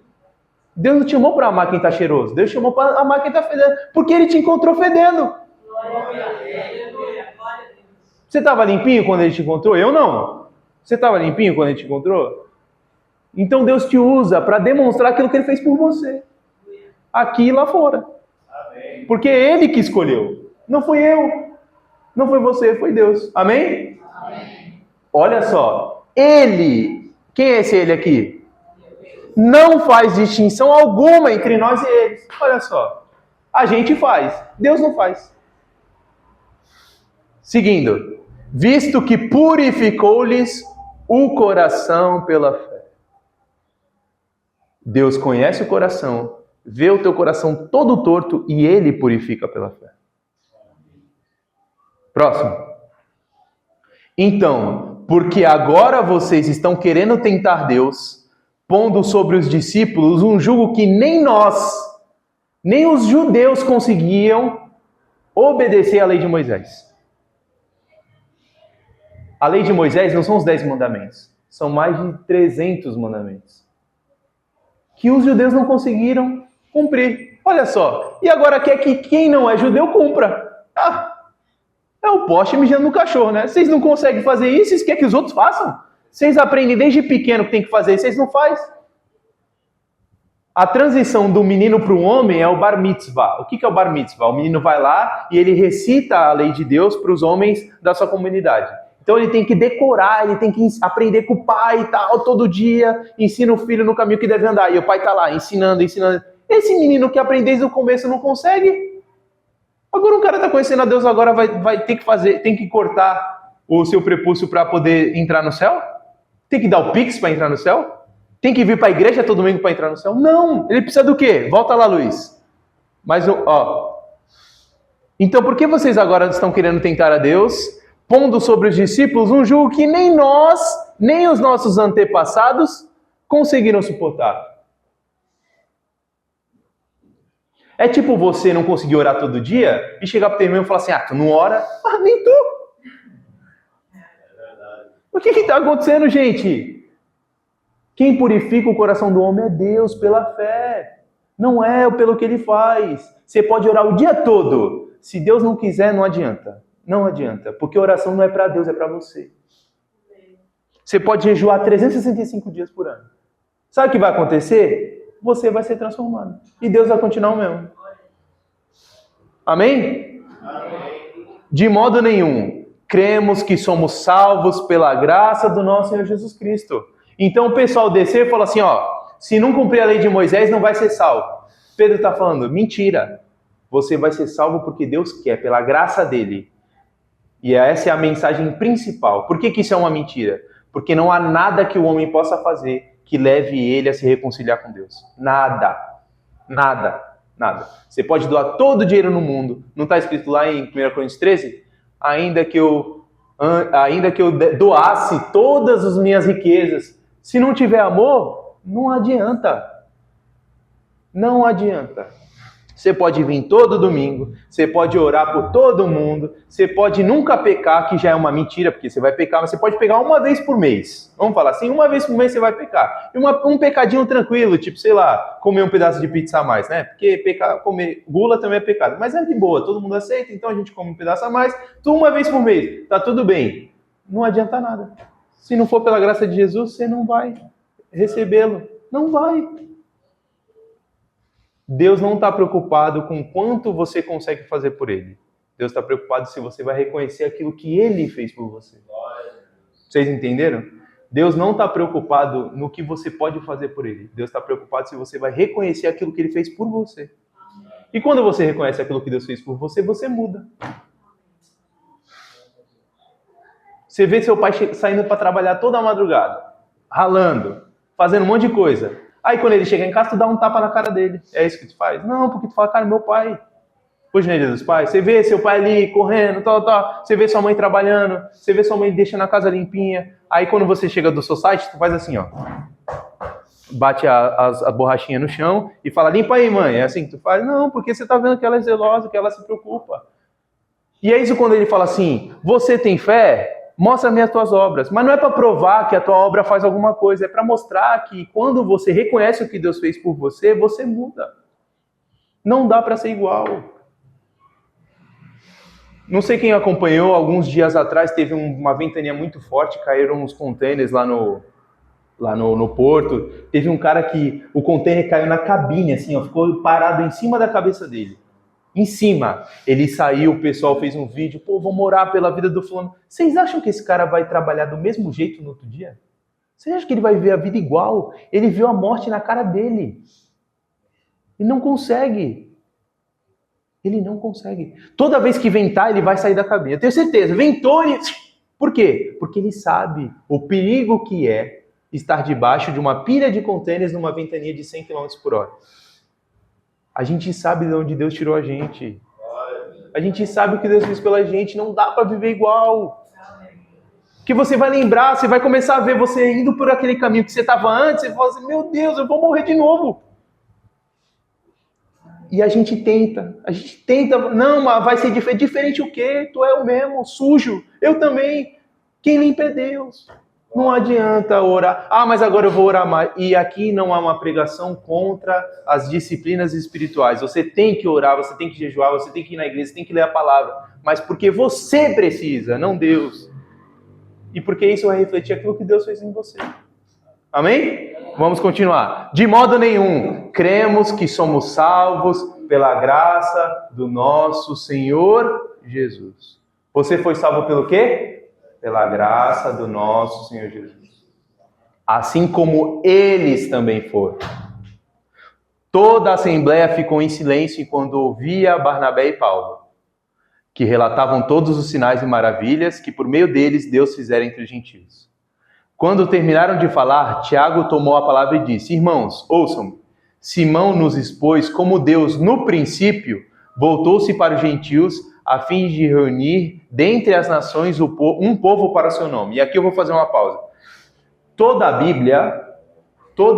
Deus não te chamou para amar quem está cheiroso. Deus te chamou para amar quem está fedendo. Porque Ele te encontrou fedendo. Você estava limpinho quando Ele te encontrou? Eu não. Você estava limpinho quando Ele te encontrou? Então Deus te usa para demonstrar aquilo que Ele fez por você. Aqui e lá fora. Porque é Ele que escolheu. Não fui eu. Não foi você, foi Deus. Amém? Olha só. Ele. Quem é esse Ele aqui? Não faz distinção alguma entre nós e eles. Olha só. A gente faz. Deus não faz. Seguindo. Visto que purificou-lhes o coração pela fé. Deus conhece o coração, vê o teu coração todo torto e Ele purifica pela fé. Próximo. Então, Porque agora vocês estão querendo tentar Deus, pondo sobre os discípulos um jugo que nem nós, nem os judeus conseguiam obedecer à lei de Moisés. A lei de Moisés não são os 10 mandamentos, são mais de 300 mandamentos que os judeus não conseguiram cumprir. Olha só, e agora quer que quem não é judeu cumpra. É o poste mijando no cachorro, né? Vocês não conseguem fazer isso, vocês querem que os outros façam? Vocês aprendem desde pequeno que tem que fazer, vocês não fazem. A transição do menino para o homem é o bar mitzvah. O que é o bar mitzvah? O menino vai lá e ele recita a lei de Deus para os homens da sua comunidade. Então ele tem que decorar, ele tem que aprender com o pai e tal, todo dia, ensina o filho no caminho que deve andar. E o pai está lá ensinando. Esse menino que aprende desde o começo não consegue. Agora um cara está conhecendo a Deus, agora vai ter que fazer, tem que cortar o seu prepúcio para poder entrar no céu? Tem que dar o pix para entrar no céu? Tem que vir para a igreja todo domingo para entrar no céu? Não, ele precisa do quê? Volta lá, Luiz. Mas, então por que vocês agora estão querendo tentar a Deus, pondo sobre os discípulos um jugo que nem nós, nem os nossos antepassados conseguiram suportar? É tipo você não conseguir orar todo dia e chegar para o teu irmão e falar assim, tu não ora? Nem tu. O que está acontecendo, gente? Quem purifica o coração do homem é Deus, pela fé. Não é pelo que ele faz. Você pode orar o dia todo. Se Deus não quiser, não adianta. Não adianta. Porque oração não é para Deus, é para você. Você pode jejuar 365 dias por ano. Sabe o que vai acontecer? Você vai ser transformado. E Deus vai continuar o mesmo. Amém? Amém. De modo nenhum. Cremos que somos salvos pela graça do nosso Senhor Jesus Cristo. Então o pessoal desceu e falou assim, se não cumprir a lei de Moisés, não vai ser salvo. Pedro está falando, mentira. Você vai ser salvo porque Deus quer, pela graça dele. E essa é a mensagem principal. Por que isso é uma mentira? Porque não há nada que o homem possa fazer que leve ele a se reconciliar com Deus. Nada. Você pode doar todo o dinheiro no mundo. Não está escrito lá em 1 Coríntios 13? Ainda que eu doasse todas as minhas riquezas, se não tiver amor, não adianta. Não adianta. Você pode vir todo domingo, você pode orar por todo mundo, você pode nunca pecar, que já é uma mentira, porque você vai pecar, mas você pode pecar uma vez por mês. Vamos falar assim, uma vez por mês você vai pecar. E um pecadinho tranquilo, tipo, sei lá, comer um pedaço de pizza a mais, né? Porque comer gula também é pecado. Mas é de boa, todo mundo aceita, então a gente come um pedaço a mais, uma vez por mês, tá tudo bem. Não adianta nada. Se não for pela graça de Jesus, você não vai recebê-lo. Não vai. Deus não está preocupado com quanto você consegue fazer por Ele. Deus está preocupado se você vai reconhecer aquilo que Ele fez por você. Vocês entenderam? Deus não está preocupado no que você pode fazer por Ele. Deus está preocupado se você vai reconhecer aquilo que Ele fez por você. E quando você reconhece aquilo que Deus fez por você, você muda. Você vê seu pai saindo para trabalhar toda a madrugada, ralando, fazendo um monte de coisa. Aí quando ele chega em casa, tu dá um tapa na cara dele. É isso que tu faz? Não, porque tu fala, cara, meu pai. Hoje não é dia dos pais. Você vê seu pai ali correndo, tal. Você vê sua mãe trabalhando. Você vê sua mãe deixando a casa limpinha. Aí quando você chega do society, tu faz assim, bate a borrachinha no chão e fala, limpa aí, mãe. É assim que tu faz? Não, porque você tá vendo que ela é zelosa, que ela se preocupa. E é isso quando ele fala assim, você tem fé? Mostra-me as tuas obras. Mas não é para provar que a tua obra faz alguma coisa, é para mostrar que quando você reconhece o que Deus fez por você, você muda. Não dá para ser igual. Não sei quem acompanhou, alguns dias atrás teve uma ventania muito forte, caíram uns contêineres lá no porto. Teve um cara que o contêiner caiu na cabine, assim, ficou parado em cima da cabeça dele. Em cima, ele saiu, o pessoal fez um vídeo, vamos orar pela vida do fulano. Vocês acham que esse cara vai trabalhar do mesmo jeito no outro dia? Vocês acham que ele vai ver a vida igual? Ele viu a morte na cara dele. Ele não consegue. Ele não consegue. Toda vez que ventar, ele vai sair da cabine. Eu tenho certeza, ventou ele... Por quê? Porque ele sabe o perigo que é estar debaixo de uma pilha de contêineres numa ventania de 100 km por hora. A gente sabe de onde Deus tirou a gente. A gente sabe o que Deus fez pela gente. Não dá para viver igual. Que você vai lembrar, você vai começar a ver você indo por aquele caminho que você estava antes, e fala assim, meu Deus, eu vou morrer de novo. E a gente tenta, não, mas vai ser diferente. Diferente o quê? Tu é o mesmo, sujo. Eu também. Quem limpa é Deus. Não adianta orar. Ah, mas agora eu vou orar mais. E aqui não há uma pregação contra as disciplinas espirituais. Você tem que orar, você tem que jejuar, você tem que ir na igreja, você tem que ler a palavra. Mas porque você precisa, não Deus. E porque isso vai refletir aquilo que Deus fez em você. Amém? Vamos continuar. De modo nenhum, cremos que somos salvos pela graça do nosso Senhor Jesus. Você foi salvo pelo quê? Pela graça do nosso Senhor Jesus. Assim como eles também foram. Toda a assembleia ficou em silêncio quando ouvia Barnabé e Paulo, que relatavam todos os sinais e maravilhas que por meio deles Deus fizera entre os gentios. Quando terminaram de falar, Tiago tomou a palavra e disse: Irmãos, ouçam-me. Simão nos expôs como Deus, no princípio, voltou-se para os gentios a fim de reunir dentre as nações um povo para o seu nome. E aqui eu vou fazer uma pausa. Toda a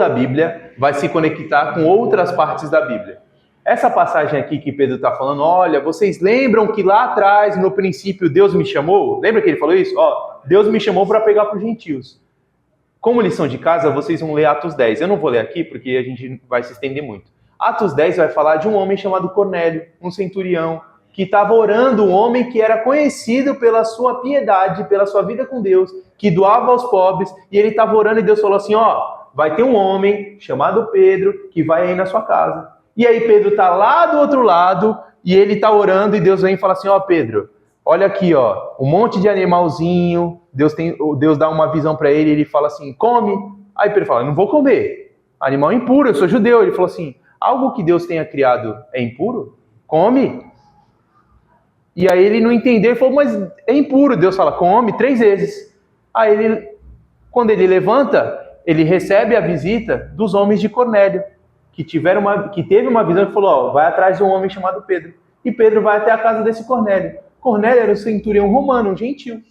Bíblia vai se conectar com outras partes da Bíblia. Essa passagem aqui que Pedro está falando, olha, vocês lembram que lá atrás, no princípio, Deus me chamou? Lembra que ele falou isso? Deus me chamou para pregar para os gentios. Como lição de casa, vocês vão ler Atos 10. Eu não vou ler aqui porque a gente vai se estender muito. Atos 10 vai falar de um homem chamado Cornélio, um centurião, que estava orando, um homem que era conhecido pela sua piedade, pela sua vida com Deus, que doava aos pobres, e ele estava orando e Deus falou assim, vai ter um homem chamado Pedro que vai aí na sua casa. E aí Pedro está lá do outro lado, e ele está orando e Deus vem e fala assim, Pedro, olha aqui, um monte de animalzinho, Deus dá uma visão para ele, ele fala assim, come. Aí Pedro fala, não vou comer, animal impuro, eu sou judeu. Ele falou assim, algo que Deus tenha criado é impuro? Come. E aí ele não entendeu, ele falou, mas é impuro. Deus fala, come 3 vezes. Aí quando ele levanta, ele recebe a visita dos homens de Cornélio, que teve uma visão e falou, vai atrás de um homem chamado Pedro. E Pedro vai até a casa desse Cornélio. Cornélio era um centurião romano, um gentil.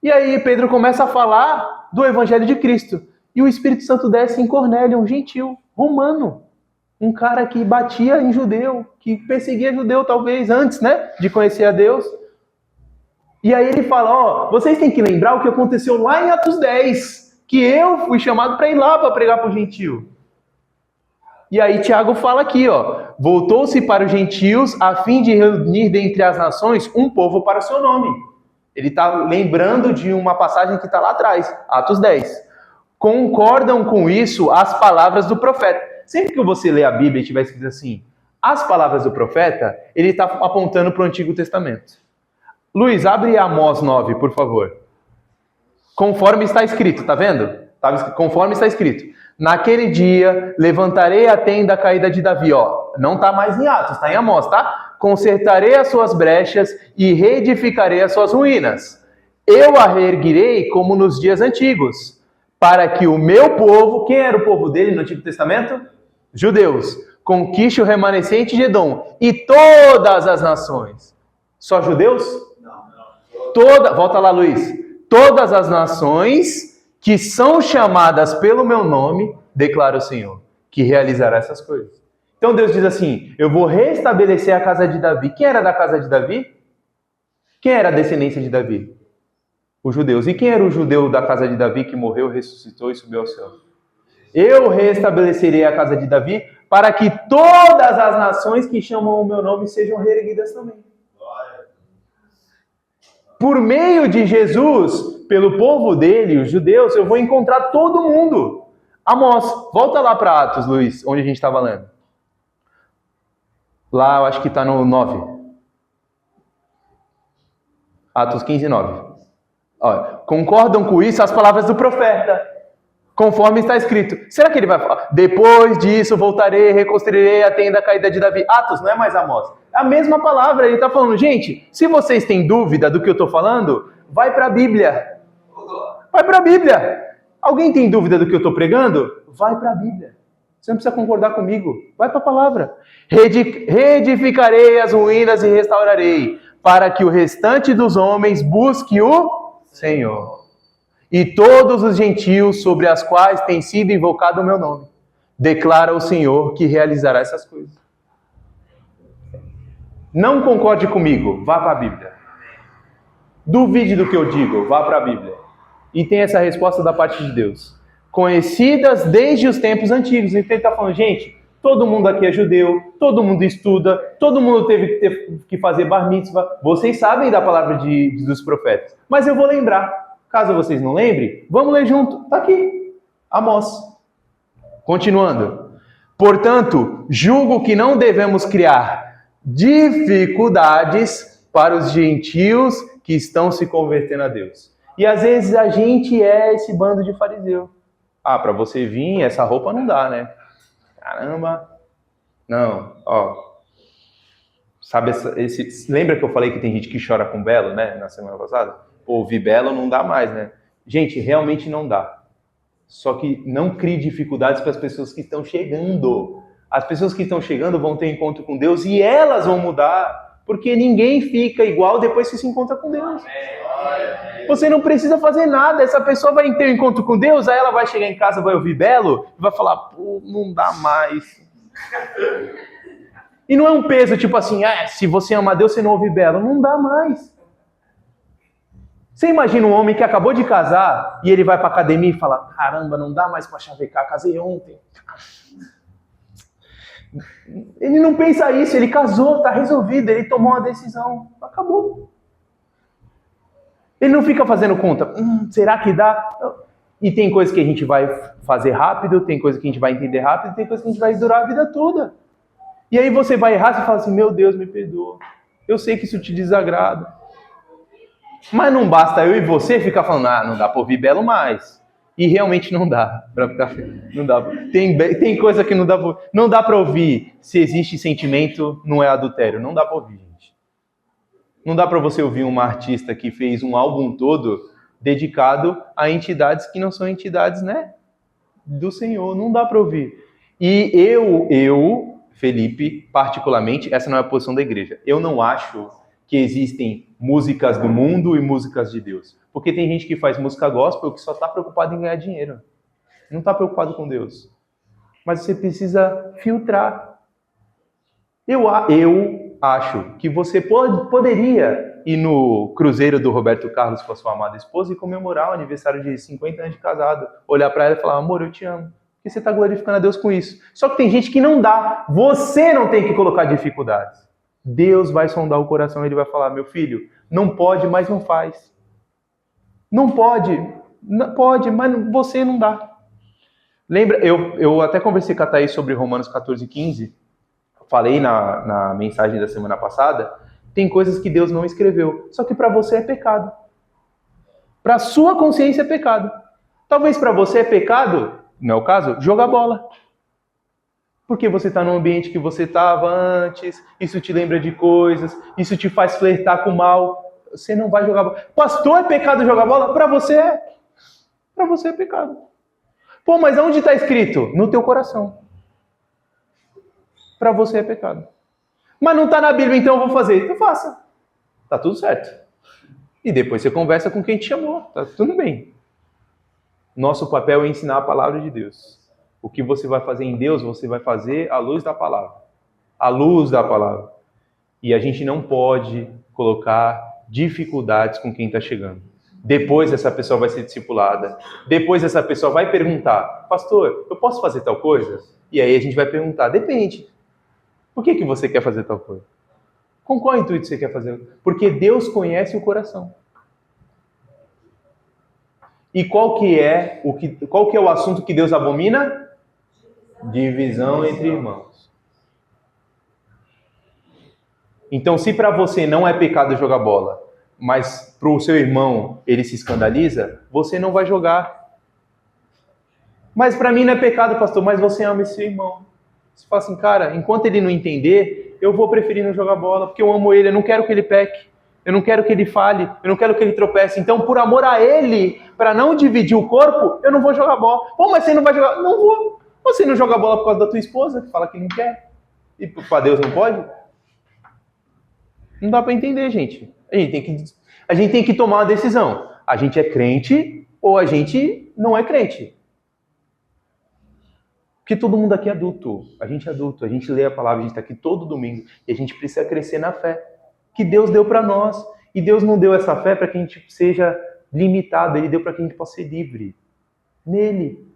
E aí Pedro começa a falar do Evangelho de Cristo. E o Espírito Santo desce em Cornélio, um gentil, romano. Um cara que batia em judeu, que perseguia judeu talvez antes, de conhecer a Deus. E aí ele fala, vocês têm que lembrar o que aconteceu lá em Atos 10, que eu fui chamado para ir lá para pregar para o gentil. E aí Tiago fala aqui, voltou-se para os gentios a fim de reunir dentre as nações um povo para o seu nome. Ele está lembrando de uma passagem que está lá atrás, Atos 10. Concordam com isso as palavras do profeta. Sempre que você lê a Bíblia e tiver escrito assim, as palavras do profeta, ele está apontando para o Antigo Testamento. Luiz, abre Amós 9, por favor. Conforme está escrito, tá vendo? Conforme está escrito. Naquele dia, levantarei a tenda caída de Davi. Não está mais em Atos, está em Amós, tá? Consertarei as suas brechas e reedificarei as suas ruínas. Eu a reerguirei como nos dias antigos, para que o meu povo, quem era o povo dele no Antigo Testamento? Judeus. Conquiste o remanescente de Edom e todas as nações. Só judeus? Não. Volta lá, Luiz. Todas as nações que são chamadas pelo meu nome, declara o Senhor, que realizará essas coisas. Então Deus diz assim, eu vou restabelecer a casa de Davi. Quem era da casa de Davi? Quem era a descendência de Davi? Os judeus. E quem era o judeu da casa de Davi que morreu, ressuscitou e subiu ao céu? Eu restabelecerei a casa de Davi para que todas as nações que chamam o meu nome sejam reerguidas também. Por meio de Jesus, pelo povo dele, os judeus, eu vou encontrar todo mundo. Amós, volta lá para Atos, Luiz, onde a gente estava lendo. Lá, eu acho que está no 9. Atos 15, 9. Concordam com isso as palavras do profeta, conforme está escrito. Será que ele vai falar? Depois disso, voltarei, reconstruirei a tenda caída de Davi. Atos, não é mais Amós. É a mesma palavra, ele está falando, gente, se vocês têm dúvida do que eu estou falando, vai para a Bíblia. Vai para a Bíblia. Alguém tem dúvida do que eu estou pregando? Vai para a Bíblia. Você não precisa concordar comigo. Vai para a palavra. Reedificarei as ruínas e restaurarei, para que o restante dos homens busque o Senhor. E todos os gentios sobre as quais tem sido invocado o meu nome, declara o Senhor que realizará essas coisas. Não concorde comigo, vá para a Bíblia. Duvide do que eu digo, vá para a Bíblia. E tem essa resposta da parte de Deus. Conhecidas desde os tempos antigos. Então ele está falando, gente, todo mundo aqui é judeu, todo mundo estuda, todo mundo teve que fazer bar mitzvah. Vocês sabem da palavra dos profetas. Mas eu vou lembrar. Caso vocês não lembrem, vamos ler junto. Está aqui. Amós. Continuando. Portanto, julgo que não devemos criar dificuldades para os gentios que estão se convertendo a Deus. E às vezes a gente é esse bando de fariseu. Ah, para você vir, essa roupa não dá, né? Caramba. Não, ó. Sabe, lembra que eu falei que tem gente que chora com belo, né? Na semana passada? Pô, ouvir belo não dá mais, né? Gente, realmente não dá. Só que não crie dificuldades para as pessoas que estão chegando. As pessoas que estão chegando vão ter encontro com Deus e elas vão mudar. Porque ninguém fica igual depois que se encontra com Deus. Você não precisa fazer nada. Essa pessoa vai ter um encontro com Deus, aí ela vai chegar em casa, vai ouvir belo e vai falar, pô, não dá mais. E não é um peso tipo assim, se você ama Deus, você não ouve belo. Não dá mais. Você imagina um homem que acabou de casar e ele vai para a academia e fala, caramba, não dá mais para chavecar, casei ontem. Ele não pensa isso, ele casou, está resolvido, ele tomou uma decisão, acabou. Ele não fica fazendo conta, será que dá? E tem coisa que a gente vai fazer rápido, tem coisa que a gente vai entender rápido, tem coisa que a gente vai durar a vida toda. E aí você vai errar e fala assim, meu Deus, me perdoa. Eu sei que isso te desagrada. Mas não basta eu e você ficar falando, não dá para ouvir belo mais. E realmente não dá para ficar. Não dá. Tem coisa que não dá para ouvir. Se existe sentimento, não é adultério. Não dá para ouvir, gente. Não dá para você ouvir uma artista que fez um álbum todo dedicado a entidades que não são entidades, né, do Senhor. Não dá para ouvir. E eu, Felipe, particularmente, essa não é a posição da igreja. Eu não acho que existem músicas do mundo e músicas de Deus. Porque tem gente que faz música gospel que só está preocupado em ganhar dinheiro. Não está preocupado com Deus. Mas você precisa filtrar. Eu acho que você poderia ir no cruzeiro do Roberto Carlos com a sua amada esposa e comemorar o aniversário de 50 anos de casado. Olhar para ela e falar, amor, eu te amo. Porque você está glorificando a Deus com isso. Só que tem gente que não dá. Você não tem que colocar dificuldades. Deus vai sondar o coração e ele vai falar, meu filho, não pode, mas não faz. Não pode, mas você não dá. Lembra, eu até conversei com a Thaís sobre Romanos 14:15, falei na mensagem da semana passada, tem coisas que Deus não escreveu, só que para você é pecado. Para sua consciência é pecado. Talvez para você é pecado, não é o caso, jogar bola. Porque você está no ambiente que você estava antes, isso te lembra de coisas, isso te faz flertar com o mal. Você não vai jogar bola. Pastor, é pecado jogar bola? Para você é. Para você é pecado. Pô, mas onde está escrito? No teu coração. Para você é pecado. Mas não está na Bíblia, então eu vou fazer. Então faça. Tá tudo certo. E depois você conversa com quem te chamou. Tá tudo bem. Nosso papel é ensinar a palavra de Deus. O que você vai fazer em Deus, você vai fazer à luz da palavra. À luz da palavra. E a gente não pode colocar dificuldades com quem está chegando. Depois essa pessoa vai ser discipulada. Depois essa pessoa vai perguntar, pastor, eu posso fazer tal coisa? E aí a gente vai perguntar, depende. Por que você quer fazer tal coisa? Com qual intuito você quer fazer? Porque Deus conhece o coração. E qual que é o assunto que Deus abomina? Divisão entre irmãos. Então, se para você não é pecado jogar bola, mas para o seu irmão ele se escandaliza, você não vai jogar. Mas para mim não é pecado, pastor, mas você ama esse seu irmão. Você fala assim, cara, enquanto ele não entender, eu vou preferir não jogar bola, porque eu amo ele, eu não quero que ele peque, eu não quero que ele falhe, eu não quero que ele tropece. Então, por amor a ele, para não dividir o corpo, eu não vou jogar bola. Pô, mas você não vai jogar? Não vou. Você não joga bola por causa da tua esposa, que fala que não quer? E para Deus não pode? Não dá para entender, gente. A gente tem que tomar uma decisão. A gente é crente ou a gente não é crente. Porque todo mundo aqui é adulto. A gente é adulto, a gente lê a palavra, a gente está aqui todo domingo. E a gente precisa crescer na fé que Deus deu para nós. E Deus não deu essa fé para que a gente seja limitado. Ele deu para que a gente possa ser livre. Nele.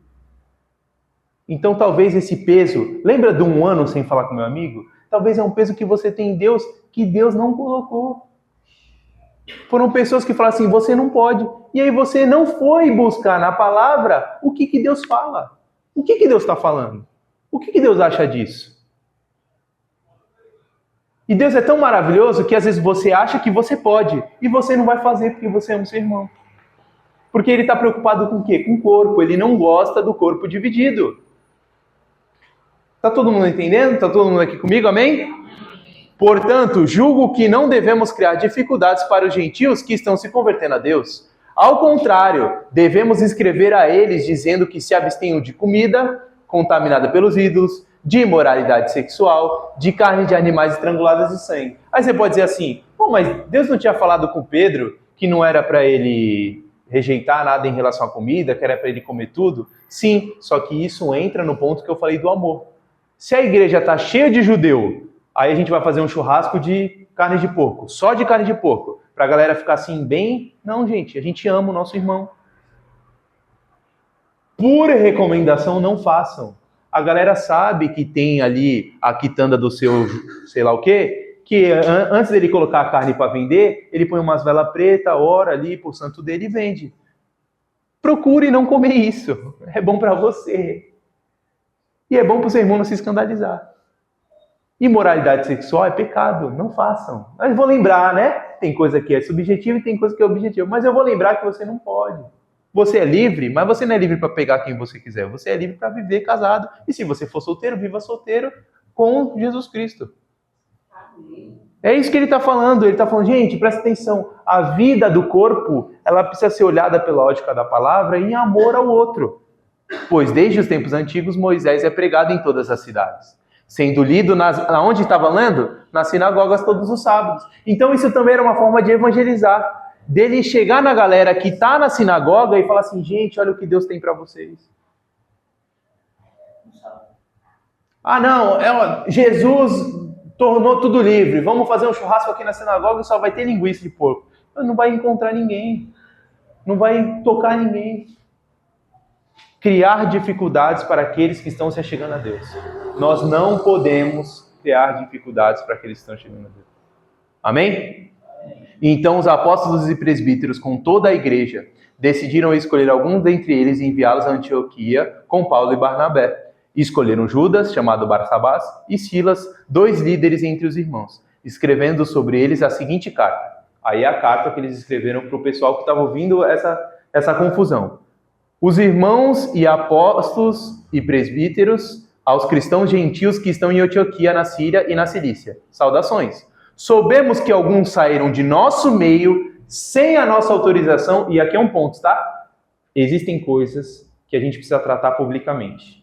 Então talvez esse peso... Lembra de um ano sem falar com meu amigo? Talvez é um peso que você tem em Deus que Deus não colocou. Foram pessoas que falaram assim, você não pode. E aí você não foi buscar na palavra o que Deus fala. O que Deus está falando? O que Deus acha disso? E Deus é tão maravilhoso que às vezes você acha que você pode e você não vai fazer porque você ama o seu irmão. Porque ele está preocupado com o quê? Com o corpo. Ele não gosta do corpo dividido. Está todo mundo entendendo? Está todo mundo aqui comigo? Amém? Portanto, julgo que não devemos criar dificuldades para os gentios que estão se convertendo a Deus. Ao contrário, devemos escrever a eles dizendo que se abstenham de comida contaminada pelos ídolos, de imoralidade sexual, de carne de animais estranguladas e sangue. Aí você pode dizer assim, pô, mas Deus não tinha falado com Pedro que não era para ele rejeitar nada em relação à comida, que era para ele comer tudo? Sim, só que isso entra no ponto que eu falei do amor. Se a igreja está cheia de judeu, aí a gente vai fazer um churrasco de carne de porco, só de carne de porco, para a galera ficar assim bem... Não, gente, a gente ama o nosso irmão. Por recomendação, não façam. A galera sabe que tem ali a quitanda do seu sei lá o quê, que antes dele colocar a carne para vender, ele põe umas velas pretas, ora ali por santo dele e vende. Procure não comer isso. É bom para você. E é bom para o seu irmão não se escandalizar. Imoralidade sexual é pecado, não façam. Mas eu vou lembrar, né? Tem coisa que é subjetiva e tem coisa que é objetiva. Mas eu vou lembrar que você não pode. Você é livre, mas você não é livre para pegar quem você quiser. Você é livre para viver casado. E se você for solteiro, viva solteiro com Jesus Cristo. É isso que ele está falando. Ele está falando, gente, presta atenção. A vida do corpo, ela precisa ser olhada pela ótica da palavra em amor ao outro. Pois desde os tempos antigos, Moisés é pregado em todas as cidades. Sendo lido, onde estava lendo? Nas sinagogas todos os sábados. Então isso também era uma forma de evangelizar. Dele chegar na galera que está na sinagoga e falar assim, gente, olha o que Deus tem para vocês. Ah não, Jesus tornou tudo livre. Vamos fazer um churrasco aqui na sinagoga e só vai ter linguiça de porco. Não vai encontrar ninguém. Não vai tocar ninguém. Criar dificuldades para aqueles que estão se achegando a Deus. Nós não podemos criar dificuldades para aqueles que estão chegando a Deus. Amém? Então os apóstolos e presbíteros com toda a igreja decidiram escolher alguns dentre eles e enviá-los a Antioquia com Paulo e Barnabé. Escolheram Judas, chamado Barsabás, e Silas, 2 líderes entre os irmãos, escrevendo sobre eles a seguinte carta. Aí é a carta que eles escreveram para o pessoal que estava ouvindo essa confusão. Os irmãos e apóstolos e presbíteros aos cristãos gentios que estão em Antioquia, na Síria e na Cilícia. Saudações. Soubemos que alguns saíram de nosso meio sem a nossa autorização, e aqui é um ponto, tá? Existem coisas que a gente precisa tratar publicamente.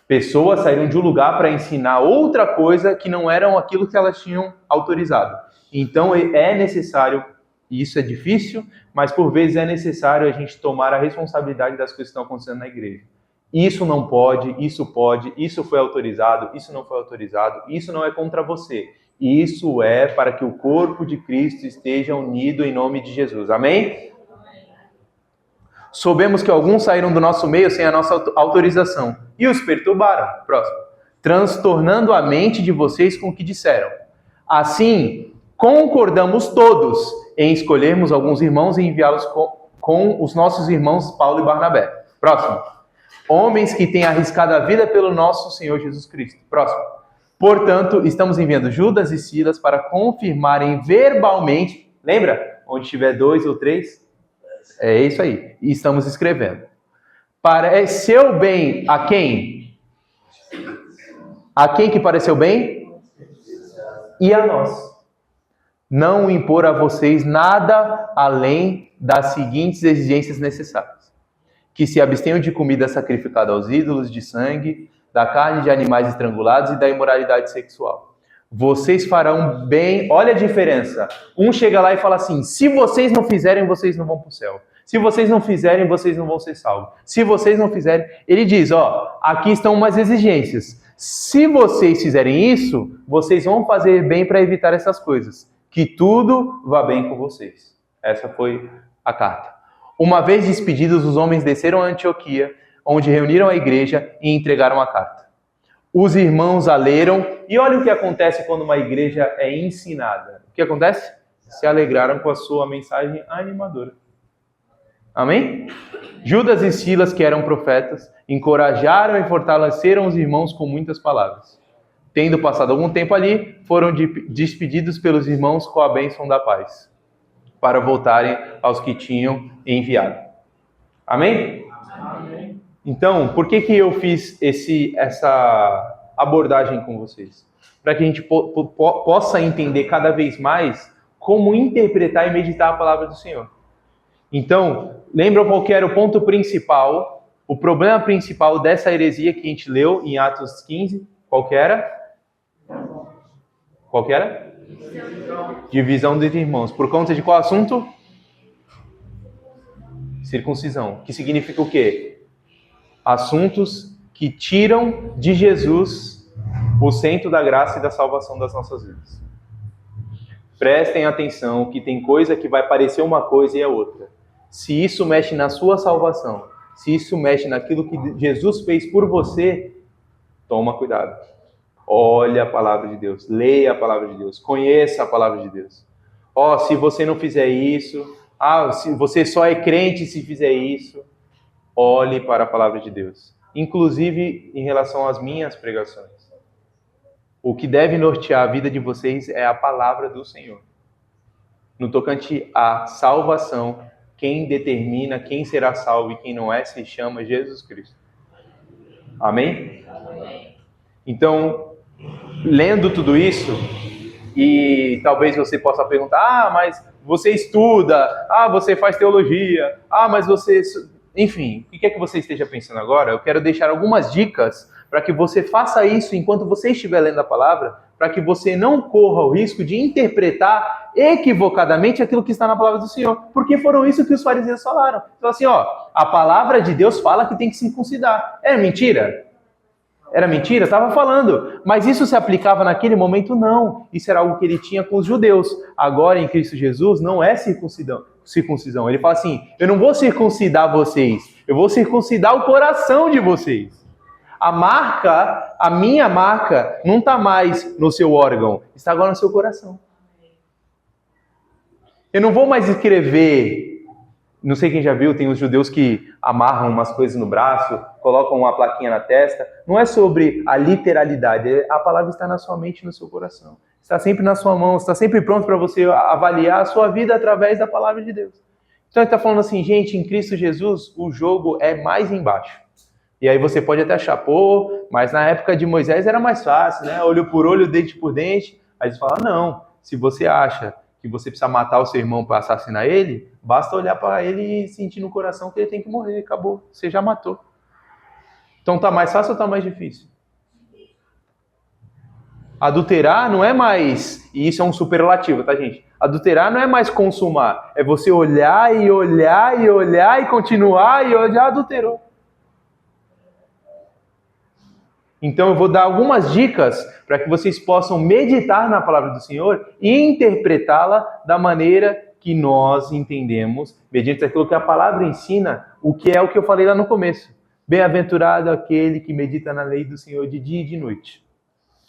Pessoas saíram de um lugar para ensinar outra coisa que não eram aquilo que elas tinham autorizado. Então é necessário, e isso é difícil, mas por vezes é necessário a gente tomar a responsabilidade das coisas que estão acontecendo na igreja. Isso não pode, isso foi autorizado, isso não foi autorizado, isso não é contra você. Isso é para que o corpo de Cristo esteja unido em nome de Jesus. Amém? Soubemos que alguns saíram do nosso meio sem a nossa autorização e os perturbaram. Próximo. Transtornando a mente de vocês com o que disseram. Assim, concordamos todos em escolhermos alguns irmãos e enviá-los com os nossos irmãos Paulo e Barnabé. Próximo. Homens que têm arriscado a vida pelo nosso Senhor Jesus Cristo. Próximo. Portanto, estamos enviando Judas e Silas para confirmarem verbalmente, lembra? Onde tiver 2 ou 3, é isso aí. E estamos escrevendo. Pareceu bem a quem? A quem que pareceu bem? E a nós. Não impor a vocês nada além das seguintes exigências necessárias. Que se abstenham de comida sacrificada aos ídolos, de sangue, da carne de animais estrangulados e da imoralidade sexual. vocês farão bem. Olha a diferença. Um chega lá e fala assim: se vocês não fizerem, vocês não vão para o céu. Se vocês não fizerem, vocês não vão ser salvos. Se vocês não fizerem, ele diz: ó, aqui estão umas exigências. Se vocês fizerem isso, vocês vão fazer bem para evitar essas coisas. Que tudo vá bem com vocês. Essa foi a carta. Uma vez despedidos, os homens desceram a Antioquia, onde reuniram a igreja e entregaram a carta. Os irmãos a leram, e olha o que acontece quando uma igreja é ensinada. O que acontece? Se alegraram com a sua mensagem animadora. Amém? Judas e Silas, que eram profetas, encorajaram e fortaleceram os irmãos com muitas palavras. Tendo passado algum tempo ali, foram despedidos pelos irmãos com a bênção da paz, para voltarem aos que tinham enviado. Amém? Amém. Então, por que eu fiz essa abordagem com vocês? Para que a gente possa entender cada vez mais como interpretar e meditar a palavra do Senhor. Então, lembra qual que era o ponto principal, o problema principal dessa heresia que a gente leu em Atos 15? Qual que era? Qual que era? Divisão dos irmãos. Por conta de qual assunto? Circuncisão. Que significa o quê? Assuntos que tiram de Jesus o centro da graça e da salvação das nossas vidas. Prestem atenção que tem coisa que vai parecer uma coisa e é outra. Se isso mexe na sua salvação, se isso mexe naquilo que Jesus fez por você, toma cuidado. Olha a palavra de Deus, leia a palavra de Deus, conheça a palavra de Deus. Se você não fizer isso, se você só é crente se fizer isso, olhe para a palavra de Deus. Inclusive em relação às minhas pregações. O que deve nortear a vida de vocês é a palavra do Senhor. No tocante à salvação, quem determina quem será salvo e quem não é, se chama Jesus Cristo. Amém? Amém. Então, lendo tudo isso, e talvez você possa perguntar, mas você estuda, você faz teologia, mas você... Enfim, o que é que você esteja pensando agora? Eu quero deixar algumas dicas para que você faça isso enquanto você estiver lendo a palavra, para que você não corra o risco de interpretar equivocadamente aquilo que está na palavra do Senhor, porque foram isso que os fariseus falaram. Então assim, a palavra de Deus fala que tem que circuncidar. Era mentira? Era mentira? Estava falando. Mas isso se aplicava naquele momento? Não. Isso era algo que ele tinha com os judeus. Agora, em Cristo Jesus, não é circuncisão. Ele fala assim, eu não vou circuncidar vocês, eu vou circuncidar o coração de vocês. A minha marca, não está mais no seu órgão, está agora no seu coração. Eu não vou mais escrever, não sei quem já viu, tem os judeus que amarram umas coisas no braço, colocam uma plaquinha na testa. Não é sobre a literalidade, a palavra está na sua mente e no seu coração. Está sempre na sua mão, está sempre pronto para você avaliar a sua vida através da palavra de Deus. Então ele está falando assim, gente, em Cristo Jesus o jogo é mais embaixo. E aí você pode até achar, mas na época de Moisés era mais fácil, né? Olho por olho, dente por dente. Aí você fala, não, se você acha que você precisa matar o seu irmão para assassinar ele, basta olhar para ele e sentir no coração que ele tem que morrer, acabou, você já matou. Então tá mais fácil ou tá mais difícil? Adulterar não é mais, e isso é um superlativo, tá, gente? Adulterar não é mais consumar, é você olhar e olhar e olhar e continuar e olhar, adulterou. Então eu vou dar algumas dicas para que vocês possam meditar na palavra do Senhor e interpretá-la da maneira que nós entendemos, mediante aquilo que a palavra ensina, o que é o que eu falei lá no começo. Bem-aventurado aquele que medita na lei do Senhor de dia e de noite,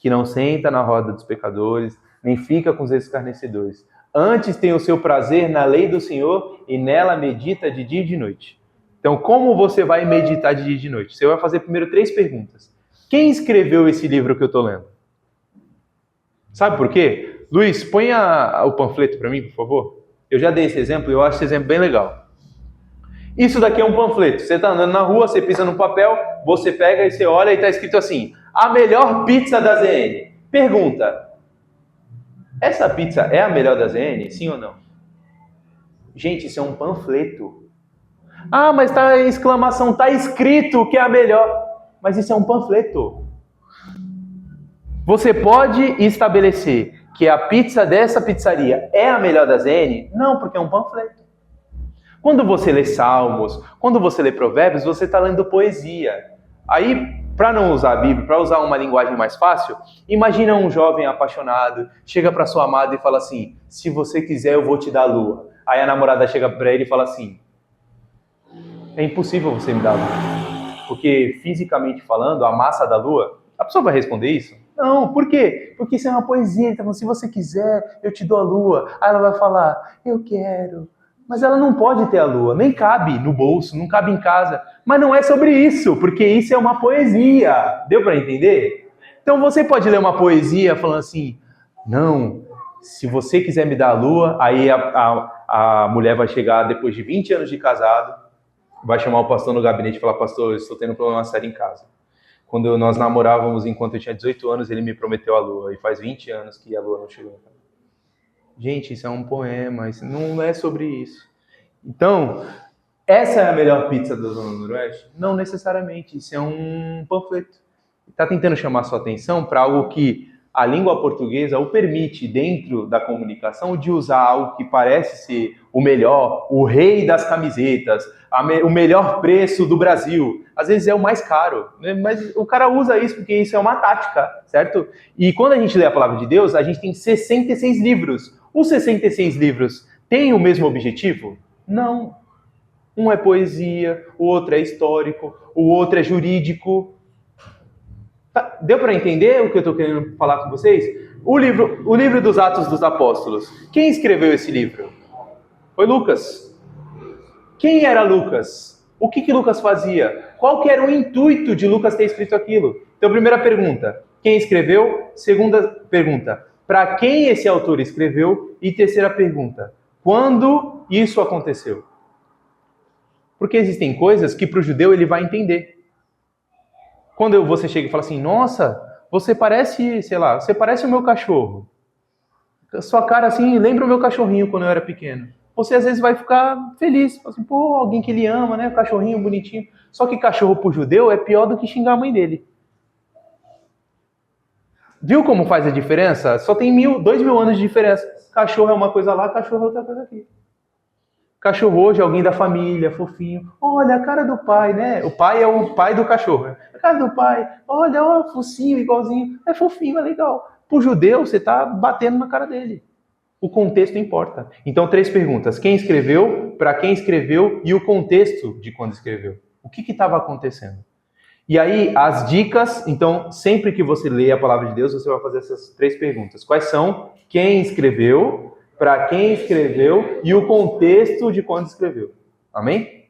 que não senta na roda dos pecadores, nem fica com os escarnecedores. Antes tem o seu prazer na lei do Senhor e nela medita de dia e de noite. Então, como você vai meditar de dia e de noite? Você vai fazer primeiro 3 perguntas. Quem escreveu esse livro que eu estou lendo? Sabe por quê? Luiz, põe o panfleto para mim, por favor. Eu já dei esse exemplo e eu acho esse exemplo bem legal. Isso daqui é um panfleto. Você está andando na rua, você pisa no papel, você pega e você olha e está escrito assim, a melhor pizza da ZN. Pergunta, essa pizza é a melhor da ZN? Sim ou não? Gente, isso é um panfleto. Mas está em exclamação, está escrito que é a melhor. Mas isso é um panfleto. Você pode estabelecer que a pizza dessa pizzaria é a melhor das N? Não, porque é um panfleto. Quando você lê Salmos, quando você lê Provérbios, você está lendo poesia. Aí, para não usar a Bíblia, para usar uma linguagem mais fácil, imagina um jovem apaixonado, chega para sua amada e fala assim, se você quiser eu vou te dar a lua. Aí a namorada chega para ele e fala assim, é impossível você me dar a lua. Porque fisicamente falando, a massa da lua, a pessoa vai responder isso? Não, por quê? Porque isso é uma poesia, ele tá falando, se você quiser eu te dou a lua. Aí ela vai falar, eu quero. Mas ela não pode ter a lua, nem cabe no bolso, não cabe em casa. Mas não é sobre isso, porque isso é uma poesia. Deu para entender? Então você pode ler uma poesia falando assim, não, se você quiser me dar a lua, aí a mulher vai chegar depois de 20 anos de casado, vai chamar o pastor no gabinete e falar, pastor, eu estou tendo um problema sério em casa. Quando nós namorávamos, enquanto eu tinha 18 anos, ele me prometeu a lua, e faz 20 anos que a lua não chegou. Gente, isso é um poema, isso não é sobre isso. Então, essa é a melhor pizza da Zona Noroeste? Não necessariamente, isso é um panfleto. Está tentando chamar sua atenção para algo que a língua portuguesa o permite, dentro da comunicação, de usar algo que parece ser o melhor, o rei das camisetas, o melhor preço do Brasil. Às vezes é o mais caro, né? Mas o cara usa isso porque isso é uma tática, certo? E quando a gente lê a palavra de Deus, a gente tem 66 livros. Os 66 livros têm o mesmo objetivo? Não. Um é poesia, o outro é histórico, o outro é jurídico. Tá, deu para entender o que eu estou querendo falar com vocês? O livro dos Atos dos Apóstolos. Quem escreveu esse livro? Foi Lucas. Quem era Lucas? O que Lucas fazia? Qual que era o intuito de Lucas ter escrito aquilo? Então, primeira pergunta, quem escreveu? Segunda pergunta, para quem esse autor escreveu? E terceira pergunta, quando isso aconteceu? Porque existem coisas que para o judeu ele vai entender. Quando você chega e fala assim, nossa, você parece, sei lá, você parece o meu cachorro. Sua cara assim lembra o meu cachorrinho quando eu era pequeno. Você às vezes vai ficar feliz, fala assim, pô, alguém que ele ama, né, cachorrinho bonitinho. Só que cachorro pro judeu é pior do que xingar a mãe dele. Viu como faz a diferença? Só tem 2.000 anos de diferença. Cachorro é uma coisa lá, cachorro é outra coisa aqui. Cachorro hoje é alguém da família, fofinho. Olha, a cara do pai, né? O pai é o pai do cachorro. A cara do pai. Olha, ó, focinho, igualzinho. É fofinho, é legal. Pro judeu, você tá batendo na cara dele. O contexto importa. Então, 3 perguntas. Quem escreveu, para quem escreveu e o contexto de quando escreveu. O que estava acontecendo? E aí, as dicas. Então, sempre que você lê a palavra de Deus, você vai fazer essas 3 perguntas. Quais são? Quem escreveu, para quem escreveu e o contexto de quando escreveu. Amém?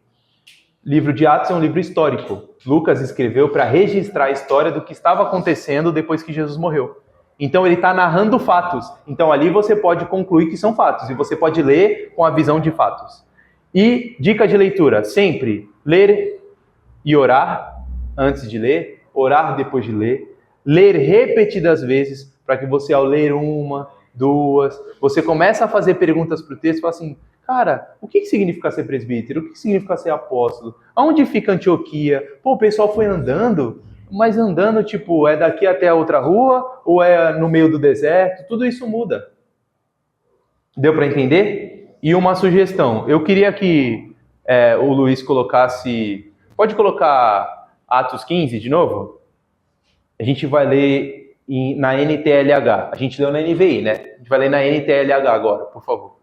Livro de Atos é um livro histórico. Lucas escreveu para registrar a história do que estava acontecendo depois que Jesus morreu. Então ele está narrando fatos. Então ali você pode concluir que são fatos. E você pode ler com a visão de fatos. E dica de leitura. Sempre ler e orar antes de ler. Orar depois de ler. Ler repetidas vezes para que você ao ler uma, 2, você começa a fazer perguntas para o texto e fala assim, cara, o que significa ser presbítero? O que significa ser apóstolo? Aonde fica Antioquia? Pô, o pessoal foi andando, mas andando, tipo, é daqui até a outra rua ou é no meio do deserto? Tudo isso muda. Deu para entender? E uma sugestão, eu queria que o Luiz colocasse, pode colocar Atos 15 de novo? A gente vai ler na NTLH. A gente leu na NVI, né? A gente vai ler na NTLH agora, por favor.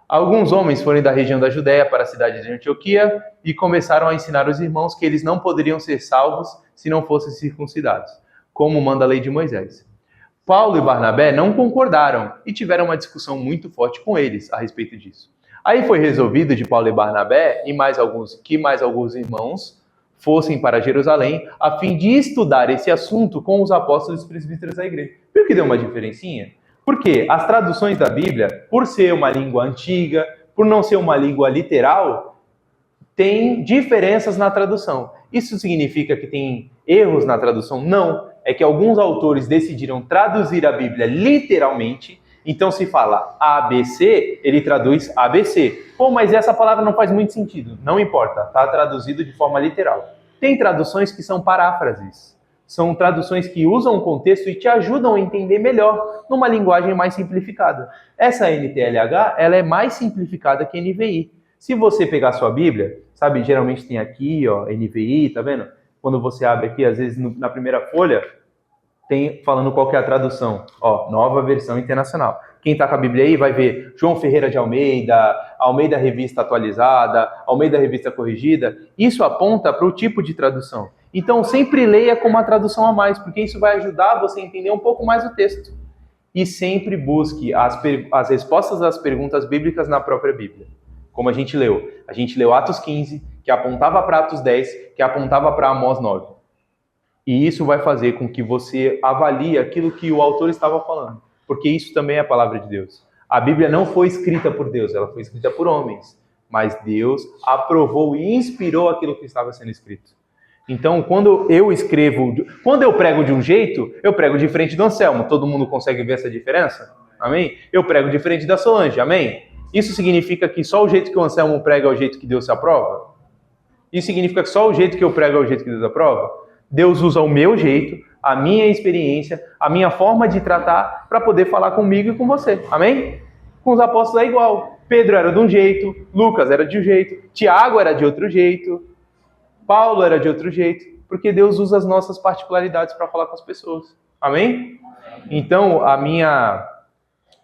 Alguns homens foram da região da Judéia para a cidade de Antioquia e começaram a ensinar os irmãos que eles não poderiam ser salvos se não fossem circuncidados, como manda a lei de Moisés. Paulo e Barnabé não concordaram e tiveram uma discussão muito forte com eles a respeito disso. Aí foi resolvido de Paulo e Barnabé e mais alguns irmãos fossem para Jerusalém a fim de estudar esse assunto com os apóstolos e presbíteros da igreja. Viu que deu uma diferencinha? Porque as traduções da Bíblia, por ser uma língua antiga, por não ser uma língua literal, tem diferenças na tradução. Isso significa que tem erros na tradução? Não. É que alguns autores decidiram traduzir a Bíblia literalmente. Então, se fala ABC, ele traduz ABC. Pô, mas essa palavra não faz muito sentido. Não importa, está traduzido de forma literal. Tem traduções que são paráfrases. São traduções que usam o contexto e te ajudam a entender melhor numa linguagem mais simplificada. Essa NTLH, ela é mais simplificada que a NVI. Se você pegar a sua Bíblia, sabe, geralmente tem aqui, ó, NVI, tá vendo? Quando você abre aqui, às vezes na primeira folha, tem falando qual que é a tradução. Ó, Nova Versão Internacional. Quem está com a Bíblia aí vai ver João Ferreira de Almeida, Almeida Revista Atualizada, Almeida Revista Corrigida. Isso aponta para o tipo de tradução. Então, sempre leia com uma tradução a mais, porque isso vai ajudar você a entender um pouco mais o texto. E sempre busque as respostas às perguntas bíblicas na própria Bíblia. Como a gente leu. A gente leu Atos 15, que apontava para Atos 10, que apontava para Amós 9. E isso vai fazer com que você avalie aquilo que o autor estava falando. Porque isso também é a palavra de Deus. A Bíblia não foi escrita por Deus, ela foi escrita por homens. Mas Deus aprovou e inspirou aquilo que estava sendo escrito. Então, quando eu prego de um jeito, eu prego de frente do Anselmo. Todo mundo consegue ver essa diferença? Amém? Eu prego de frente da Solange. Amém? Isso significa que só o jeito que o Anselmo prega é o jeito que Deus se aprova? Isso significa que só o jeito que eu prego é o jeito que Deus aprova? Deus usa o meu jeito, a minha experiência, a minha forma de tratar para poder falar comigo e com você. Amém? Com os apóstolos é igual. Pedro era de um jeito, Lucas era de um jeito, Tiago era de outro jeito, Paulo era de outro jeito, porque Deus usa as nossas particularidades para falar com as pessoas. Amém? Então, a minha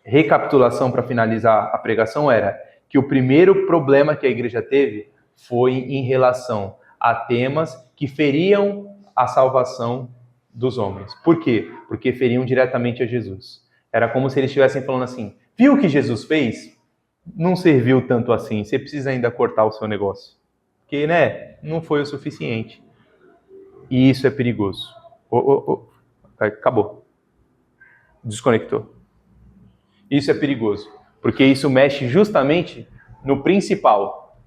recapitulação para finalizar a pregação era que o primeiro problema que a igreja teve foi em relação a temas que feriam a salvação dos homens. Por quê? Porque feriam diretamente a Jesus. Era como se eles estivessem falando assim, viu o que Jesus fez? Não serviu tanto assim, você precisa ainda cortar o seu negócio. Porque, não foi o suficiente. E isso é perigoso. Acabou. Desconectou. Isso é perigoso, porque isso mexe justamente no principal,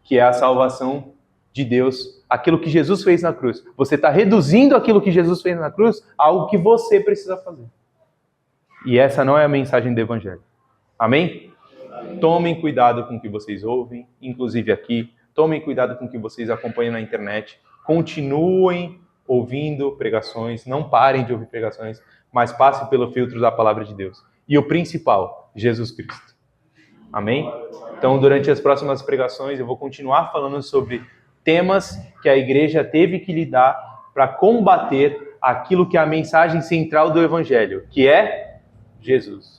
que é a salvação de Deus, aquilo que Jesus fez na cruz. Você está reduzindo aquilo que Jesus fez na cruz a algo que você precisa fazer. E essa não é a mensagem do Evangelho. Amém? Tomem cuidado com o que vocês ouvem, inclusive aqui. Tomem cuidado com o que vocês acompanham na internet. Continuem ouvindo pregações, não parem de ouvir pregações, mas passem pelo filtro da palavra de Deus. E o principal, Jesus Cristo. Amém? Então, durante as próximas pregações, eu vou continuar falando sobre temas que a igreja teve que lidar para combater aquilo que é a mensagem central do Evangelho, que é Jesus.